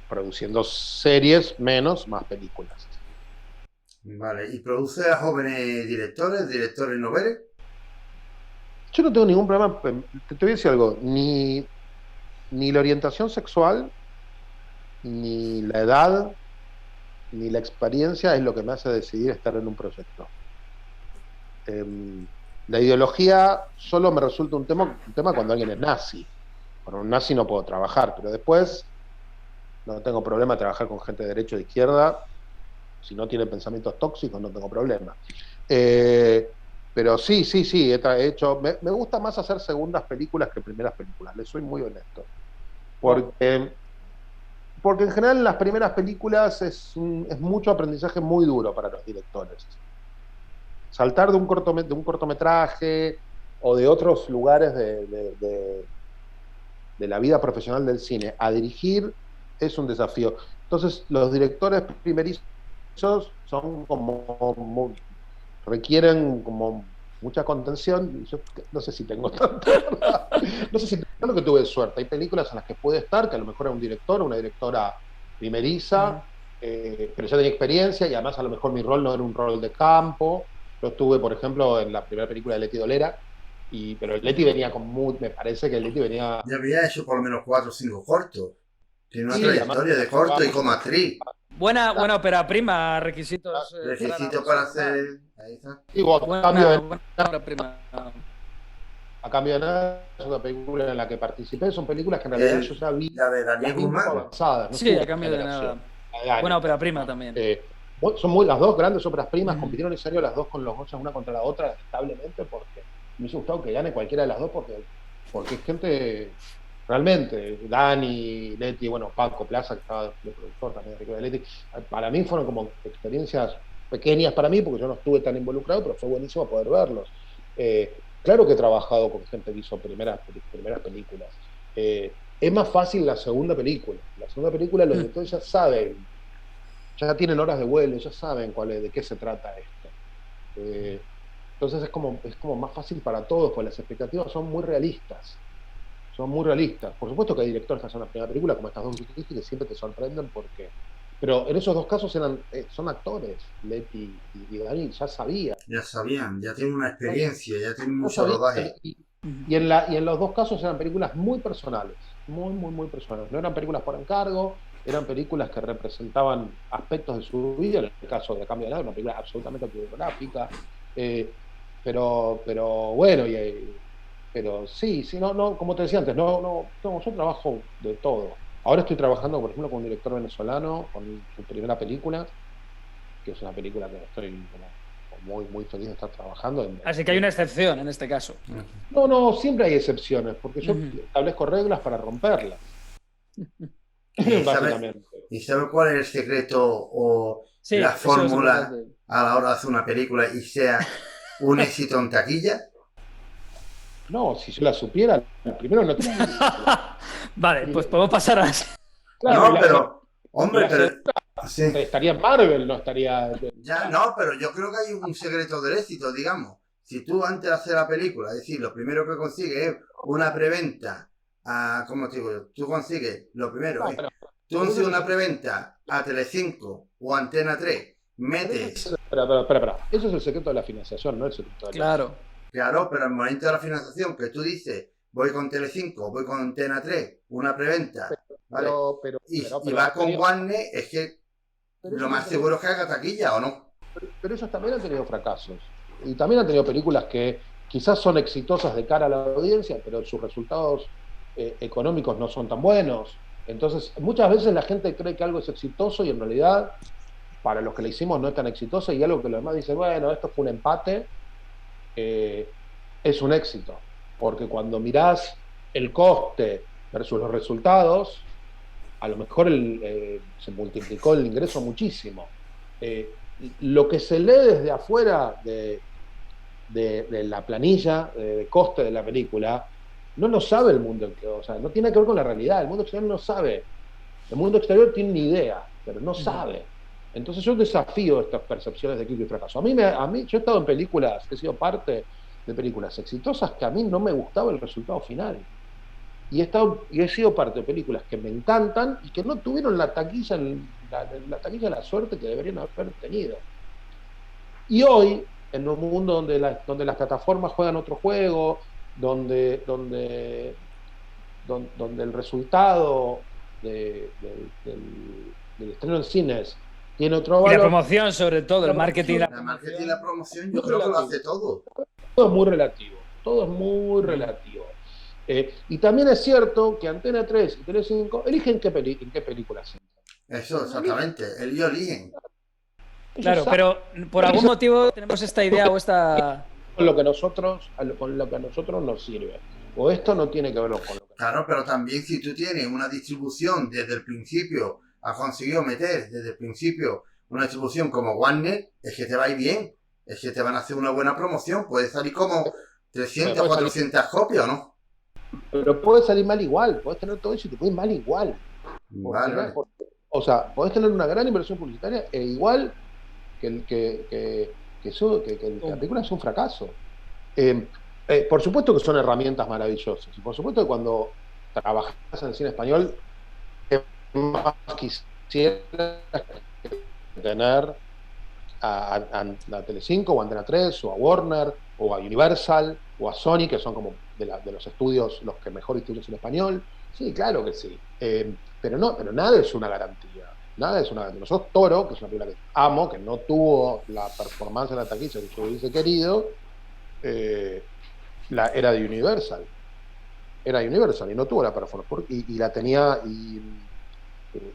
produciendo series menos, más películas. Vale, ¿y produce a jóvenes directores noveles? Yo no tengo ningún problema, te voy a decir algo, ni la orientación sexual, ni la edad, ni la experiencia es lo que me hace decidir estar en un proyecto. La ideología solo me resulta un tema cuando alguien es nazi. Con un nazi no puedo trabajar, pero después no tengo problema de trabajar con gente de derecha o de izquierda. Si no tiene pensamientos tóxicos, no tengo problema. Pero sí, he hecho. Me gusta más hacer segundas películas que primeras películas, les soy muy honesto. Porque en general las primeras películas es mucho aprendizaje muy duro para los directores. Saltar de un cortometraje o de otros lugares de la vida profesional del cine a dirigir es un desafío. Entonces los directores primerizos son requieren como mucha contención. Yo no sé si tengo tanta, no sé si tengo, que tuve suerte. Hay películas en las que puede estar, que a lo mejor era un director o una directora primeriza, pero ya tenía experiencia y además a lo mejor mi rol no era un rol de campo. Yo estuve, por ejemplo, en la primera película de Leti Dolera, pero Leti venía me parece que Leti venía... Ya había hecho por lo menos 4 o 5 cortos. Tiene una trayectoria de corto y como actriz. Buena ópera prima, requisitos. Requisitos para hacer... Ahí está. Digo, buena ópera prima. A cambio de nada, es una película en la que participé. Son películas que en realidad yo ya vi. La de Daniel Guzmán. Avanzadas, ¿no? Sí, a cambio de nada. Buena ópera prima también. Son las dos grandes óperas primas, compitieron en serio las dos con los Goyas una contra la otra establemente, porque me hubiese gustado que gane cualquiera de las dos, porque es gente realmente, Dani, Leti, bueno, Paco Plaza, que estaba de productor también de Leti, para mí fueron como experiencias pequeñas para mí, porque yo no estuve tan involucrado, pero fue buenísimo poder verlos. Claro que he trabajado con gente que hizo primeras películas. Es más fácil la segunda película. La segunda película los directores ya saben, ya tienen horas de vuelo, ya saben de qué se trata esto. Entonces es como más fácil para todos, porque las expectativas son muy realistas. Por supuesto que hay directores que hacen una primera película, como estas dos que dijiste, que siempre te sorprenden pero en esos dos casos son actores. Leti y Dani ya sabían. Ya tienen una experiencia, ya tienen mucho rodaje. Y en los dos casos eran películas muy personales, muy personales. No eran películas por encargo, eran películas que representaban aspectos de su vida. En el caso de A Cambio de Nada, una película absolutamente autobiográfica. Pero bueno, pero sí, no, como te decía antes, no, yo trabajo de todo. Ahora estoy trabajando, por ejemplo, con un director venezolano, con su primera película, que es una película que estoy muy, muy feliz de estar trabajando. Así que hay una excepción en este caso. No, siempre hay excepciones, porque yo establezco reglas para romperlas. Básicamente. ¿Y sabes cuál es el secreto o la fórmula a la hora de hacer una película y sea un éxito en taquilla? No, si yo la supiera, primero no tenía. Vale, pues podemos pasar a... Claro, no, pero, hombre, sí. Estaría en Marvel, no estaría... Ya, no, pero yo creo que hay un secreto del éxito, digamos. Si tú antes de hacer la película, es decir, lo primero que consigues es una preventa, ¿cómo te digo? Tú consigues, lo primero, tú consigues una preventa a Telecinco o Antena 3, metes... Espera. Eso es el secreto de la financiación, no el secreto de la Claro, pero al momento de la financiación que tú dices, voy con Telecinco, voy con Antena 3, una preventa, ¿vale? Y vas con Warner, es que lo más seguro es que haga taquilla, ¿o no? Pero ellos también han tenido fracasos. Y también han tenido películas que quizás son exitosas de cara a la audiencia, pero sus resultados económicos no son tan buenos. Entonces, muchas veces la gente cree que algo es exitoso y en realidad, para los que le hicimos, no es tan exitoso, y algo que los demás dicen, bueno, esto fue un empate, es un éxito, porque cuando mirás el coste versus los resultados, a lo mejor se multiplicó el ingreso muchísimo. Lo que se lee desde afuera de la planilla de coste de la película, no lo sabe el mundo, o sea, no tiene que ver con la realidad, el mundo exterior no sabe. El mundo exterior tiene una idea, pero no sabe. Entonces yo desafío estas percepciones de éxito y fracaso. A mí, yo he estado en películas, he sido parte de películas exitosas que a mí no me gustaba el resultado final. Y he sido parte de películas que me encantan y que no tuvieron la taquilla de la suerte que deberían haber tenido. Y hoy, en un mundo donde las plataformas juegan otro juego, donde el resultado del estreno en cines tiene otro valor. Y la promoción, sobre todo, el marketing. La marketing y la promoción, yo creo que lo hace todo. Todo es muy relativo. Todo es muy relativo. Y también es cierto que Antena 3 y Telecinco eligen en qué películas entran. Eso, exactamente. Ellos eligen. Claro, pero por algún motivo tenemos esta idea o esta... Con lo que a nosotros nos sirve. O esto no tiene que ver con lo que... Claro, pero también si tú tienes una distribución desde el principio, has conseguido meter desde el principio una distribución como Warner, es que te va a ir bien. Es que te van a hacer una buena promoción. Puede salir como 300 o 400 copias, ¿o no? Pero puede salir mal igual. Puedes tener todo eso y te puede ir mal igual. Vale. O sea, podés tener una gran inversión publicitaria e igual que la película es un fracaso. Por supuesto que son herramientas maravillosas. Y por supuesto que cuando trabajas en cine español, ¿qué más quisieras tener a Telecinco o a Antena 3 o a Warner o a Universal o a Sony, que son como de los estudios los que mejor distribuyen cine español? Sí, claro que sí. Pero nada es una garantía. Nada es una garantía. Nosotros Toro, que es una película que amo, que no tuvo la performance en la taquilla que yo hubiese querido, era de Universal. Era de Universal y no tuvo la performance. Y la tenía,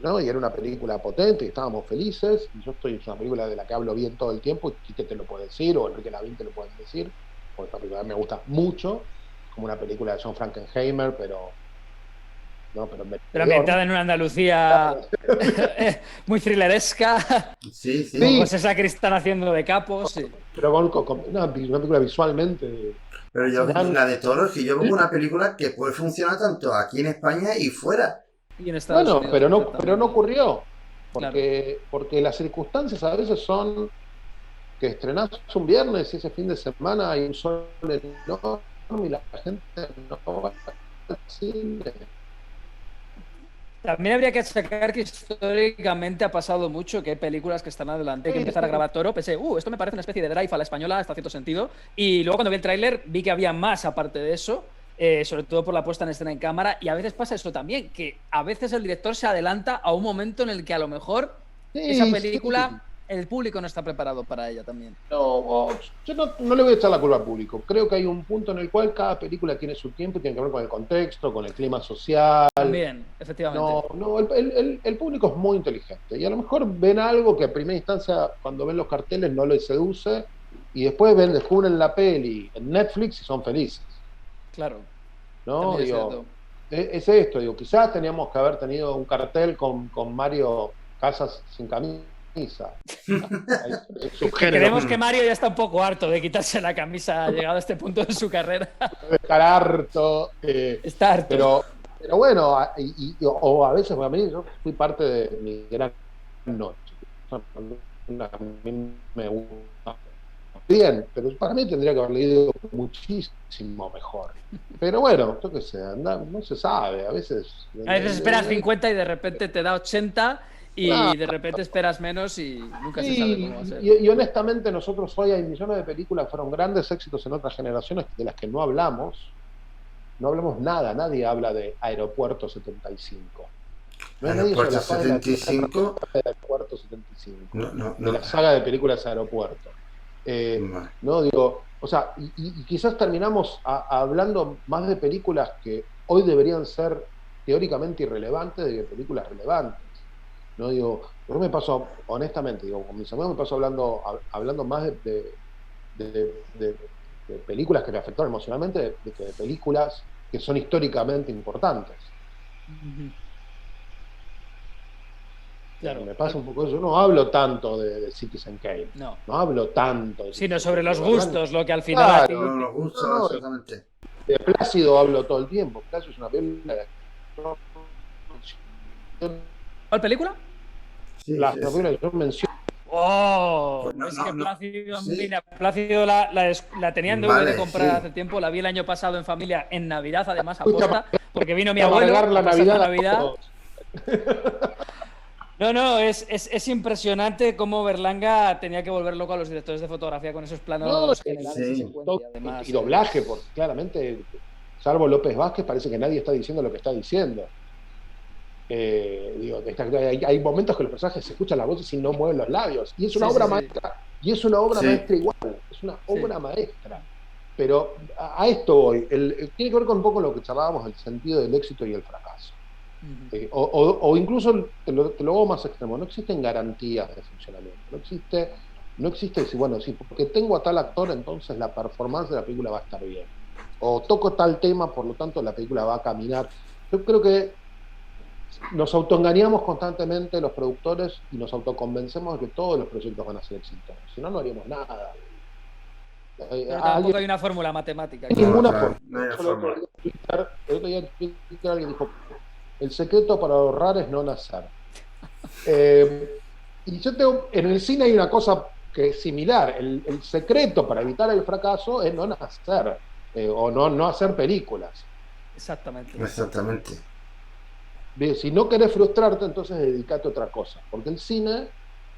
¿no? Y era una película potente y estábamos felices. Y es una película de la que hablo bien todo el tiempo, y que te lo puede decir, o Enrique Lavín te lo puede decir, porque esta película me gusta mucho, como una película de John Frankenheimer, pero ambientada en una Andalucía muy thrilleresca. Sí. Pues esa que están haciendo de capos. Sí. Pero con una película visualmente. Pero la de Toro, si yo veo una película que puede funcionar tanto aquí en España y fuera. Y en Estados Unidos, pero no ocurrió. Porque las circunstancias a veces son que estrenás un viernes y ese fin de semana hay un sol enorme y la gente no va al cine. También habría que sacar que históricamente ha pasado mucho que hay películas que están adelante, que empezar a grabar Toro, pensé, esto me parece una especie de Drive a la española, hasta cierto sentido, y luego cuando vi el tráiler vi que había más aparte de eso, sobre todo por la puesta en escena en cámara, y a veces pasa eso también, que a veces el director se adelanta a un momento en el que a lo mejor esa película... El público no está preparado para ella también. No, yo no le voy a echar la culpa al público. Creo que hay un punto en el cual cada película tiene su tiempo y tiene que ver con el contexto, con el clima social. También, efectivamente. El público es muy inteligente. Y a lo mejor ven algo que a primera instancia, cuando ven los carteles, no les seduce. Y después descubren la peli en Netflix y son felices. Claro. ¿No? Es esto. Quizás teníamos que haber tenido un cartel con Mario Casas sin camisa. Creemos que Mario ya está un poco harto de quitarse la camisa llegado a este punto de su carrera. Estar harto. Está harto. Pero bueno, o a veces, a mí yo fui parte de mi gran noche. A mí me gusta bien, pero para mí tendría que haber leído muchísimo mejor. Pero bueno, yo qué sé, no se sabe, a veces esperas 50 y de repente te da 80 y de repente esperas menos y nunca se sabe cómo va a ser. Y honestamente nosotros hoy hay millones de películas que fueron grandes éxitos en otras generaciones de las que no hablamos nada, nadie habla de Aeropuerto 75. No hay Aeropuerto 75. Aeropuerto 75. No. De la saga de películas Aeropuerto. No digo, o sea, y quizás terminamos hablando más de películas que hoy deberían ser teóricamente irrelevantes de que películas relevantes. No digo, yo me paso, honestamente, con mis amigos me paso hablando más de películas que me afectaron emocionalmente que de películas que son históricamente importantes. Ujú. Claro. Me pasa un poco eso. No hablo tanto de Citizen Kane. No. No hablo tanto de Sino Citizen sobre Kane. los De verdad, gustos, lo que al final a ti. claro. No, los No, gustos, no, exactamente. de Plácido hablo todo el tiempo. Plácido es una película de ¿Cuál película? Sí, la sí, película sí. que yo menciono. ¡Oh! Pues no, Es no, que no. Plácido, Sí, mira, Plácido la tenía en DVD de vale, comprar sí. hace tiempo, la vi el año pasado en familia, en Navidad, además, Fuiste aposta, porque vino mi a abuelo amargar la a pasar la Navidad a Navidad. todos. No, no, es impresionante cómo Berlanga tenía que volver loco a los directores de fotografía con esos No, planos generales y sí. secuencia, además. y doblaje, porque claramente, salvo López Vázquez, parece que nadie está diciendo lo que está diciendo. Digo, hay momentos que los personajes se escuchan las voces y no mueven los labios. Y es una Sí, sí, obra sí. maestra. Y es una obra Sí. maestra igual. Es una Sí. obra maestra. Pero a esto voy. Tiene que ver con un poco lo que charlábamos, el sentido del éxito y el fracaso. Ujú. O incluso, te lo hago más extremo, no existen garantías de funcionamiento. No existe decir, bueno, sí, porque tengo a tal actor, entonces la performance de la película va a estar bien. O toco tal tema, por lo tanto la película va a caminar. Yo creo que nos autoengañamos constantemente los productores y nos autoconvencemos de que todos los proyectos van a ser exitosos. Si no, no haríamos nada. Pero Alguien, tampoco hay una fórmula matemática. no hay Claro. ninguna claro, forma. no hay El forma. otro día en Twitter alguien dijo, el secreto para ahorrar es no nacer. Y yo tengo, en el cine hay una cosa que es similar. El secreto para evitar el fracaso es no nacer o no hacer películas. Exactamente. Exactamente. Si no querés frustrarte, entonces dedicate a otra cosa. Porque el cine,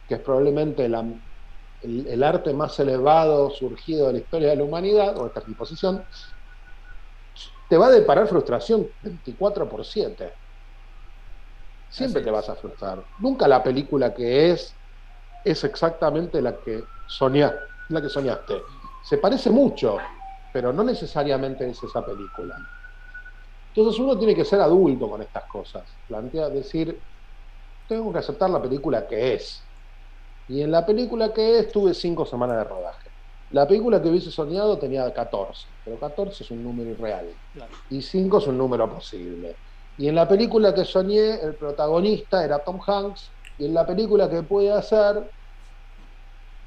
que es probablemente el arte más elevado surgido de la historia de la humanidad, o esta disposición, te va a deparar frustración 24/7. Siempre te vas a frustrar. Nunca la película que es exactamente la que soñaste. Se parece mucho, pero no necesariamente es esa película. Entonces uno tiene que ser adulto con estas cosas. Decir, tengo que aceptar la película que es. Y en la película que es tuve 5 semanas de rodaje. La película que hubiese soñado tenía 14, pero 14 es un número irreal. Claro. Y 5 es un número posible. Y en la película que soñé, el protagonista era Tom Hanks, y en la película que pude hacer, el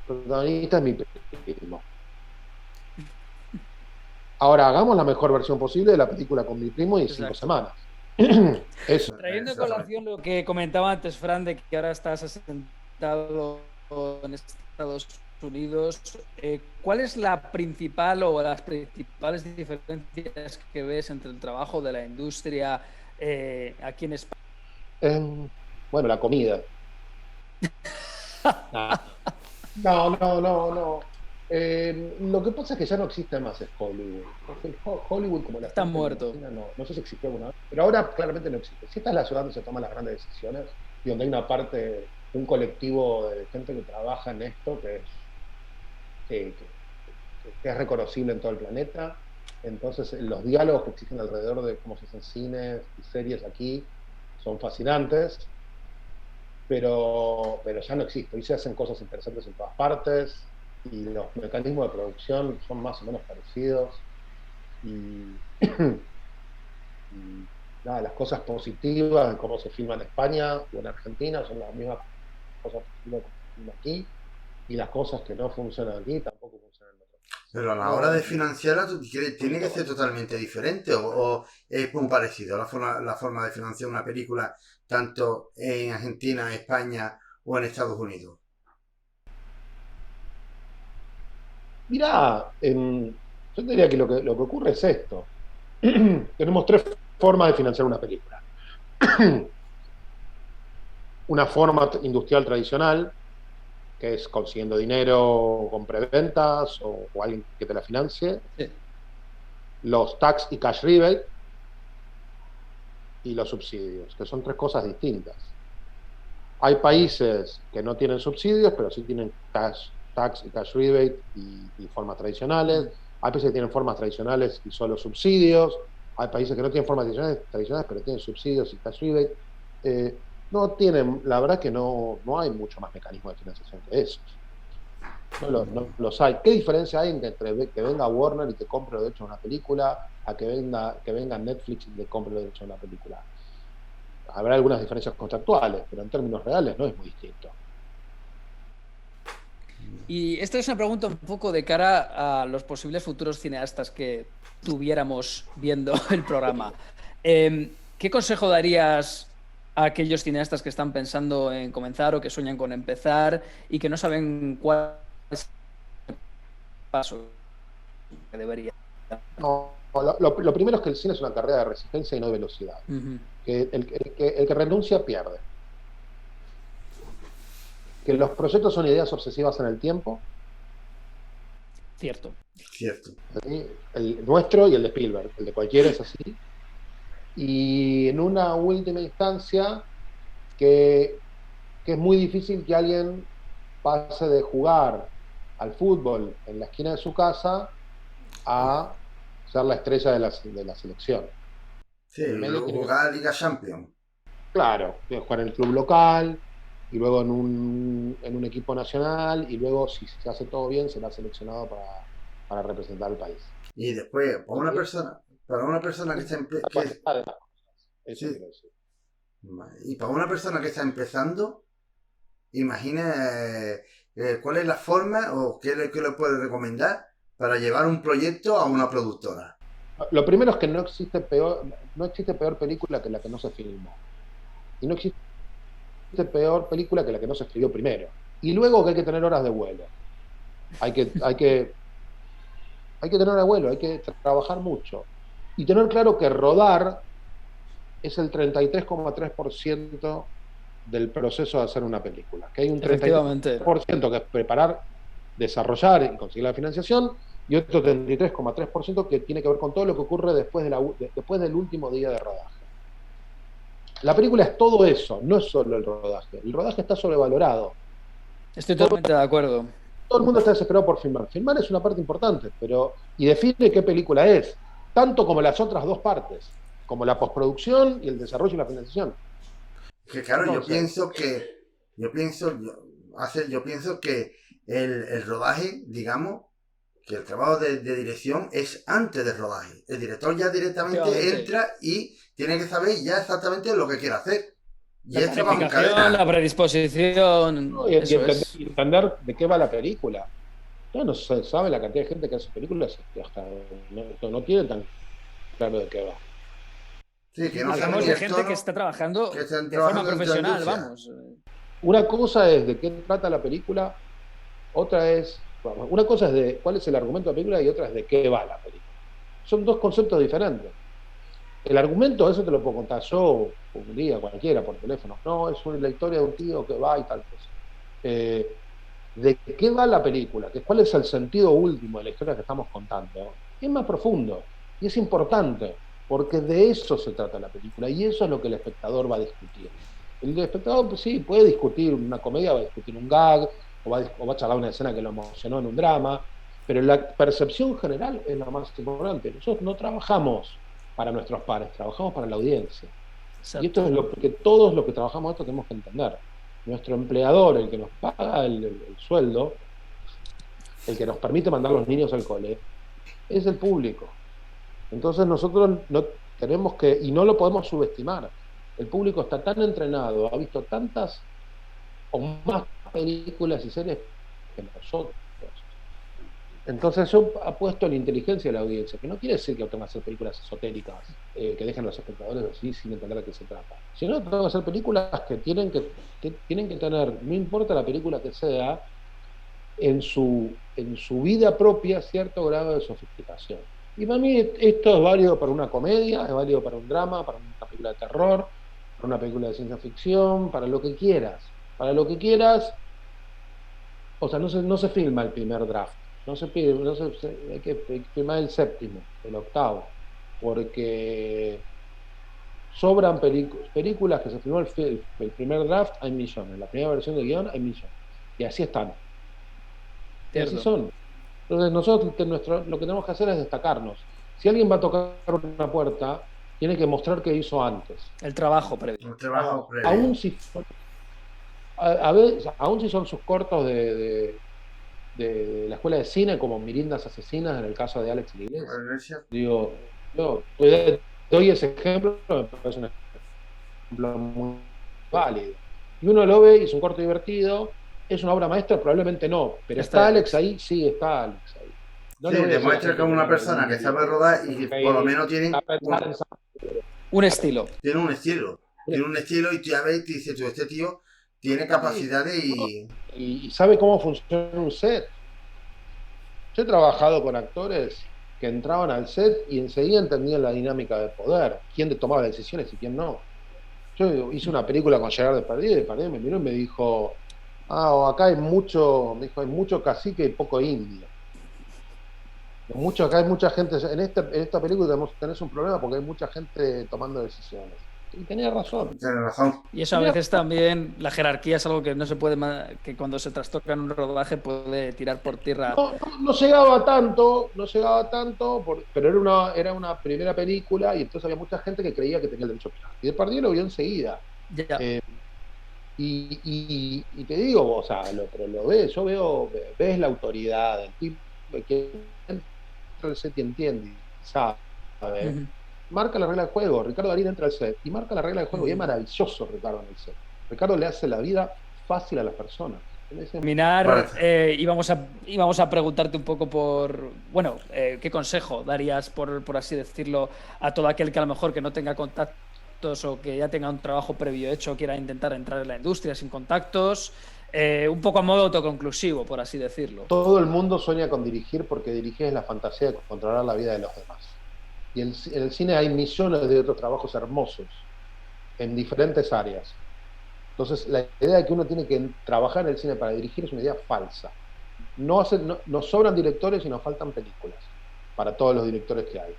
protagonista es mi primo. Ahora hagamos la mejor versión posible de la película con mi primo y 5 semanas. Eso. Trayendo en colación lo que comentaba antes, Fran, de que ahora estás asentado en Estados Unidos, ¿cuál es la principal o las principales diferencias que ves entre el trabajo de la industria aquí en España? Bueno, la comida. No. Lo que pasa es que ya no existe más el Hollywood. Porque Hollywood, como la Está gente muerto. imagina, no sé si existió alguna vez, pero ahora claramente no existe. Si esta es la ciudad donde se toman las grandes decisiones y donde hay una parte, un colectivo de gente que trabaja en esto que es reconocible en todo el planeta. Entonces, los diálogos que existen alrededor de cómo se hacen cines y series aquí son fascinantes, pero ya no existe. Hoy se hacen cosas interesantes en todas partes y los mecanismos de producción son más o menos parecidos y nada, las cosas positivas de cómo se filma en España o en Argentina son las mismas cosas positivas que se filman aquí, y las cosas que no funcionan aquí tampoco funcionan en otros países. Pero a la hora de financiarla, ¿tiene que ser totalmente diferente o es muy parecido la forma de financiar una película tanto en Argentina, España o en Estados Unidos? Mirá, yo diría que lo que ocurre es esto. Tenemos 3 formas de financiar una película. Una forma industrial tradicional, que es consiguiendo dinero con preventas o alguien que te la financie. Sí. Los tax y cash rebate y los subsidios, que son 3 cosas distintas. Hay países que no tienen subsidios, pero sí tienen tax y cash rebate y formas tradicionales. Hay países que tienen formas tradicionales y solo subsidios. Hay países que no tienen formas tradicionales pero tienen subsidios y cash rebate. No tienen, la verdad que no hay mucho más mecanismo de financiación que esos. No los hay. ¿Qué diferencia hay entre que venga Warner y te compre los derechos de una película a que venga Netflix y te compre los derechos de una película? Habrá algunas diferencias contractuales, pero en términos reales no es muy distinto. Y esta es una pregunta un poco de cara a los posibles futuros cineastas que tuviéramos viendo el programa. ¿Qué consejo darías a aquellos cineastas que están pensando en comenzar o que sueñan con empezar y que no saben cuál es el paso que debería? No, lo primero es que el cine es una carrera de resistencia y no de velocidad. Que el que renuncia pierde. Que los proyectos son ideas obsesivas en el tiempo. Cierto. Cierto. ¿Sí? El nuestro y el de Spielberg. El de cualquiera es así. Y en una última instancia, que es muy difícil que alguien pase de jugar al fútbol en la esquina de su casa a ser la estrella de la selección. Sí, luego jugar a Liga Champions. Claro, jugar en el club local, y luego en un equipo nacional, y luego, si se hace todo bien, será seleccionado para representar al país. Y después, para una persona que está y para una persona que está empezando, imagina cuál es la forma o qué le puede recomendar para llevar un proyecto a una productora. Lo primero es que no existe peor película que la que no se filmó. Y no existe peor película que la que no se escribió primero. Y luego que hay que tener horas de vuelo. Hay que tener horas de vuelo, hay que trabajar mucho. Y tener claro que rodar es el 33,3% del proceso de hacer una película. Que hay un 33% que es preparar, desarrollar y conseguir la financiación, y otro 33,3% que tiene que ver con todo lo que ocurre después del último día de rodaje. La película es todo eso, no es solo el rodaje. El rodaje está sobrevalorado. Estoy totalmente de acuerdo. Todo el mundo está desesperado por filmar. Filmar es una parte importante, y define qué película es, tanto como las otras dos partes, como la postproducción y el desarrollo y la financiación. Que claro, yo pienso que el rodaje, digamos, que el trabajo de dirección es antes del rodaje. El director ya directamente entra y tiene que saber ya exactamente lo que quiere hacer. Y la planificación, la predisposición. No, y entender de qué va la película. Ya no se sabe la cantidad de gente que hace películas que hasta no tiene tan claro de qué va. Sí, que no hablamos de gente que está trabajando de forma profesional, vamos. Una cosa es de qué trata la película, otra es... Una cosa es de cuál es el argumento de la película y otra es de qué va la película. Son dos conceptos diferentes. El argumento, eso te lo puedo contar yo un día, cualquiera, por teléfono. No, es la historia de un tío que va y tal cosa. ¿De qué va la película? ¿Cuál es el sentido último de la historia que estamos contando? Es más profundo y es importante, porque de eso se trata la película y eso es lo que el espectador va a discutir. El espectador, pues sí, puede discutir una comedia, va a discutir un gag, o va a charlar una escena que lo emocionó en un drama, pero la percepción general es lo más importante. Nosotros no trabajamos para nuestros pares, trabajamos para la audiencia. Exacto. Y esto es lo que todos los que trabajamos esto tenemos que entender. Nuestro empleador, el que nos paga el sueldo, el que nos permite mandar a los niños al cole, es el público. Entonces nosotros no tenemos que, y no lo podemos subestimar. El público está tan entrenado, ha visto tantas o más películas y series que nosotros. Entonces yo apuesto a la inteligencia de la audiencia, que no quiere decir que tengan que hacer películas esotéricas que dejen a los espectadores así sin entender de qué se trata, sino que tengo que hacer películas que tienen que tener, no importa la película que sea, en su vida propia cierto grado de sofisticación. Y para mí esto es válido para una comedia, es válido para un drama, para una película de terror, para una película de ciencia ficción, para lo que quieras. Para lo que quieras, o sea, no se filma el primer draft, hay que filmar el séptimo, el octavo, porque sobran películas que se filmó el primer draft, hay millones, la primera versión del guión hay millones, y así están. Y así son. Entonces nosotros lo que tenemos que hacer es destacarnos. Si alguien va a tocar una puerta, tiene que mostrar qué hizo antes. El trabajo previo. Aún si aún si son sus cortos de la escuela de cine, como Mirindas Asesinas, en el caso de Alex Iglesias. Digo, yo doy ese ejemplo, me parece muy válido. Y uno lo ve y es un corto divertido, es una obra maestra, probablemente no, pero ¿está Alex ahí? Sí, está Alex ahí. No Sí, le voy a decir a la demuestra que gente es que una no persona que sabe rodar y que por lo menos tiene Un estilo. tiene un estilo. Tiene un estilo y tú ya ves y te dices tú, este tío tiene capacidades y sabe cómo funciona un set. Yo he trabajado con actores que entraban al set y enseguida entendían la dinámica de poder, quién tomaba decisiones y quién no. Yo hice una película con Gerard Depardieu y Depardieu me miró y me dijo, acá hay mucho, me dijo, hay mucho cacique y poco indio. Acá hay mucha gente, en esta película tenés un problema porque hay mucha gente tomando decisiones. Y tenía razón. tiene razón. Y eso a veces también, la jerarquía es algo que no se puede, que cuando se trastoca en un rodaje puede tirar por tierra. No llegaba tanto, pero era una primera película y entonces había mucha gente que creía que tenía el derecho a opinar. Y Depardieu lo vio enseguida. Ya. Y te digo, o sea, pero lo ves, ves la autoridad del tipo que entra al set y entiende, sabe. Marca la regla del juego. Ricardo Darín entra al set y marca la regla del juego. Y es maravilloso Ricardo en el set. Ricardo le hace la vida fácil a las personas. Terminar, íbamos a preguntarte un poco bueno, ¿qué consejo darías, por así decirlo, a todo aquel que a lo mejor que no tenga contactos o que ya tenga un trabajo previo hecho, quiera intentar entrar en la industria sin contactos? Un poco a modo autoconclusivo, por así decirlo. Todo el mundo sueña con dirigir porque dirigir es la fantasía de controlar la vida de los demás. Y en el cine hay millones de otros trabajos hermosos en diferentes áreas. Entonces, la idea de que uno tiene que trabajar en el cine para dirigir es una idea falsa. Nos sobran directores y nos faltan películas para todos los directores que hay.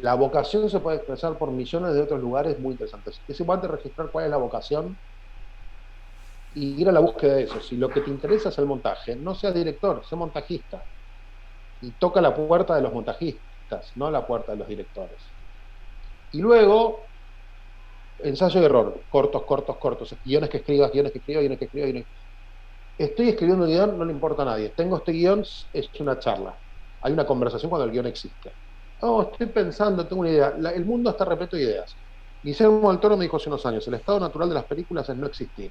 La vocación se puede expresar por millones de otros lugares muy interesantes. Es importante registrar cuál es la vocación y ir a la búsqueda de eso. Si lo que te interesa es el montaje, no seas director, sé montajista. Y toca la puerta de los montajistas, no la puerta de los directores. Y luego, ensayo y error, cortos, guiones que escribas. Estoy escribiendo un guión, no le importa a nadie. Tengo este guión, es una charla. Hay una conversación cuando el guión existe. Estoy pensando, tengo una idea. El mundo está repleto de ideas. Guillermo del Toro me dijo hace unos años, el estado natural de las películas es no existir.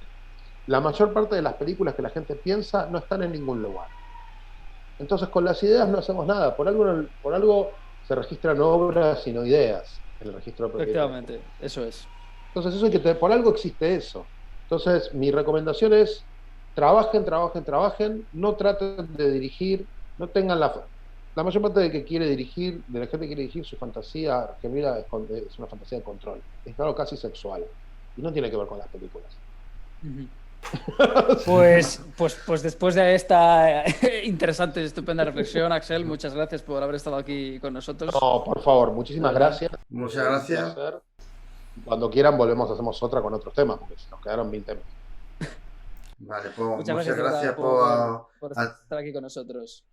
La mayor parte de las películas que la gente piensa no están en ningún lugar. Entonces con las ideas no hacemos nada. Por algo se registran obras y no ideas en el registro de Efectivamente, eso es. Entonces por algo existe eso. Entonces mi recomendación es trabajen, no traten de dirigir, no tengan la mayor parte de la gente que quiere dirigir, su fantasía gemela es una fantasía de control, es algo casi sexual y no tiene que ver con las películas. Pues después de esta interesante y estupenda reflexión, Axel, muchas gracias por haber estado aquí con nosotros. No, por favor, muchísimas gracias. Muchas gracias. Cuando quieran volvemos, hacemos otra con otros temas, porque se nos quedaron 1000 temas. Vale, pues muchas gracias por estar aquí con nosotros.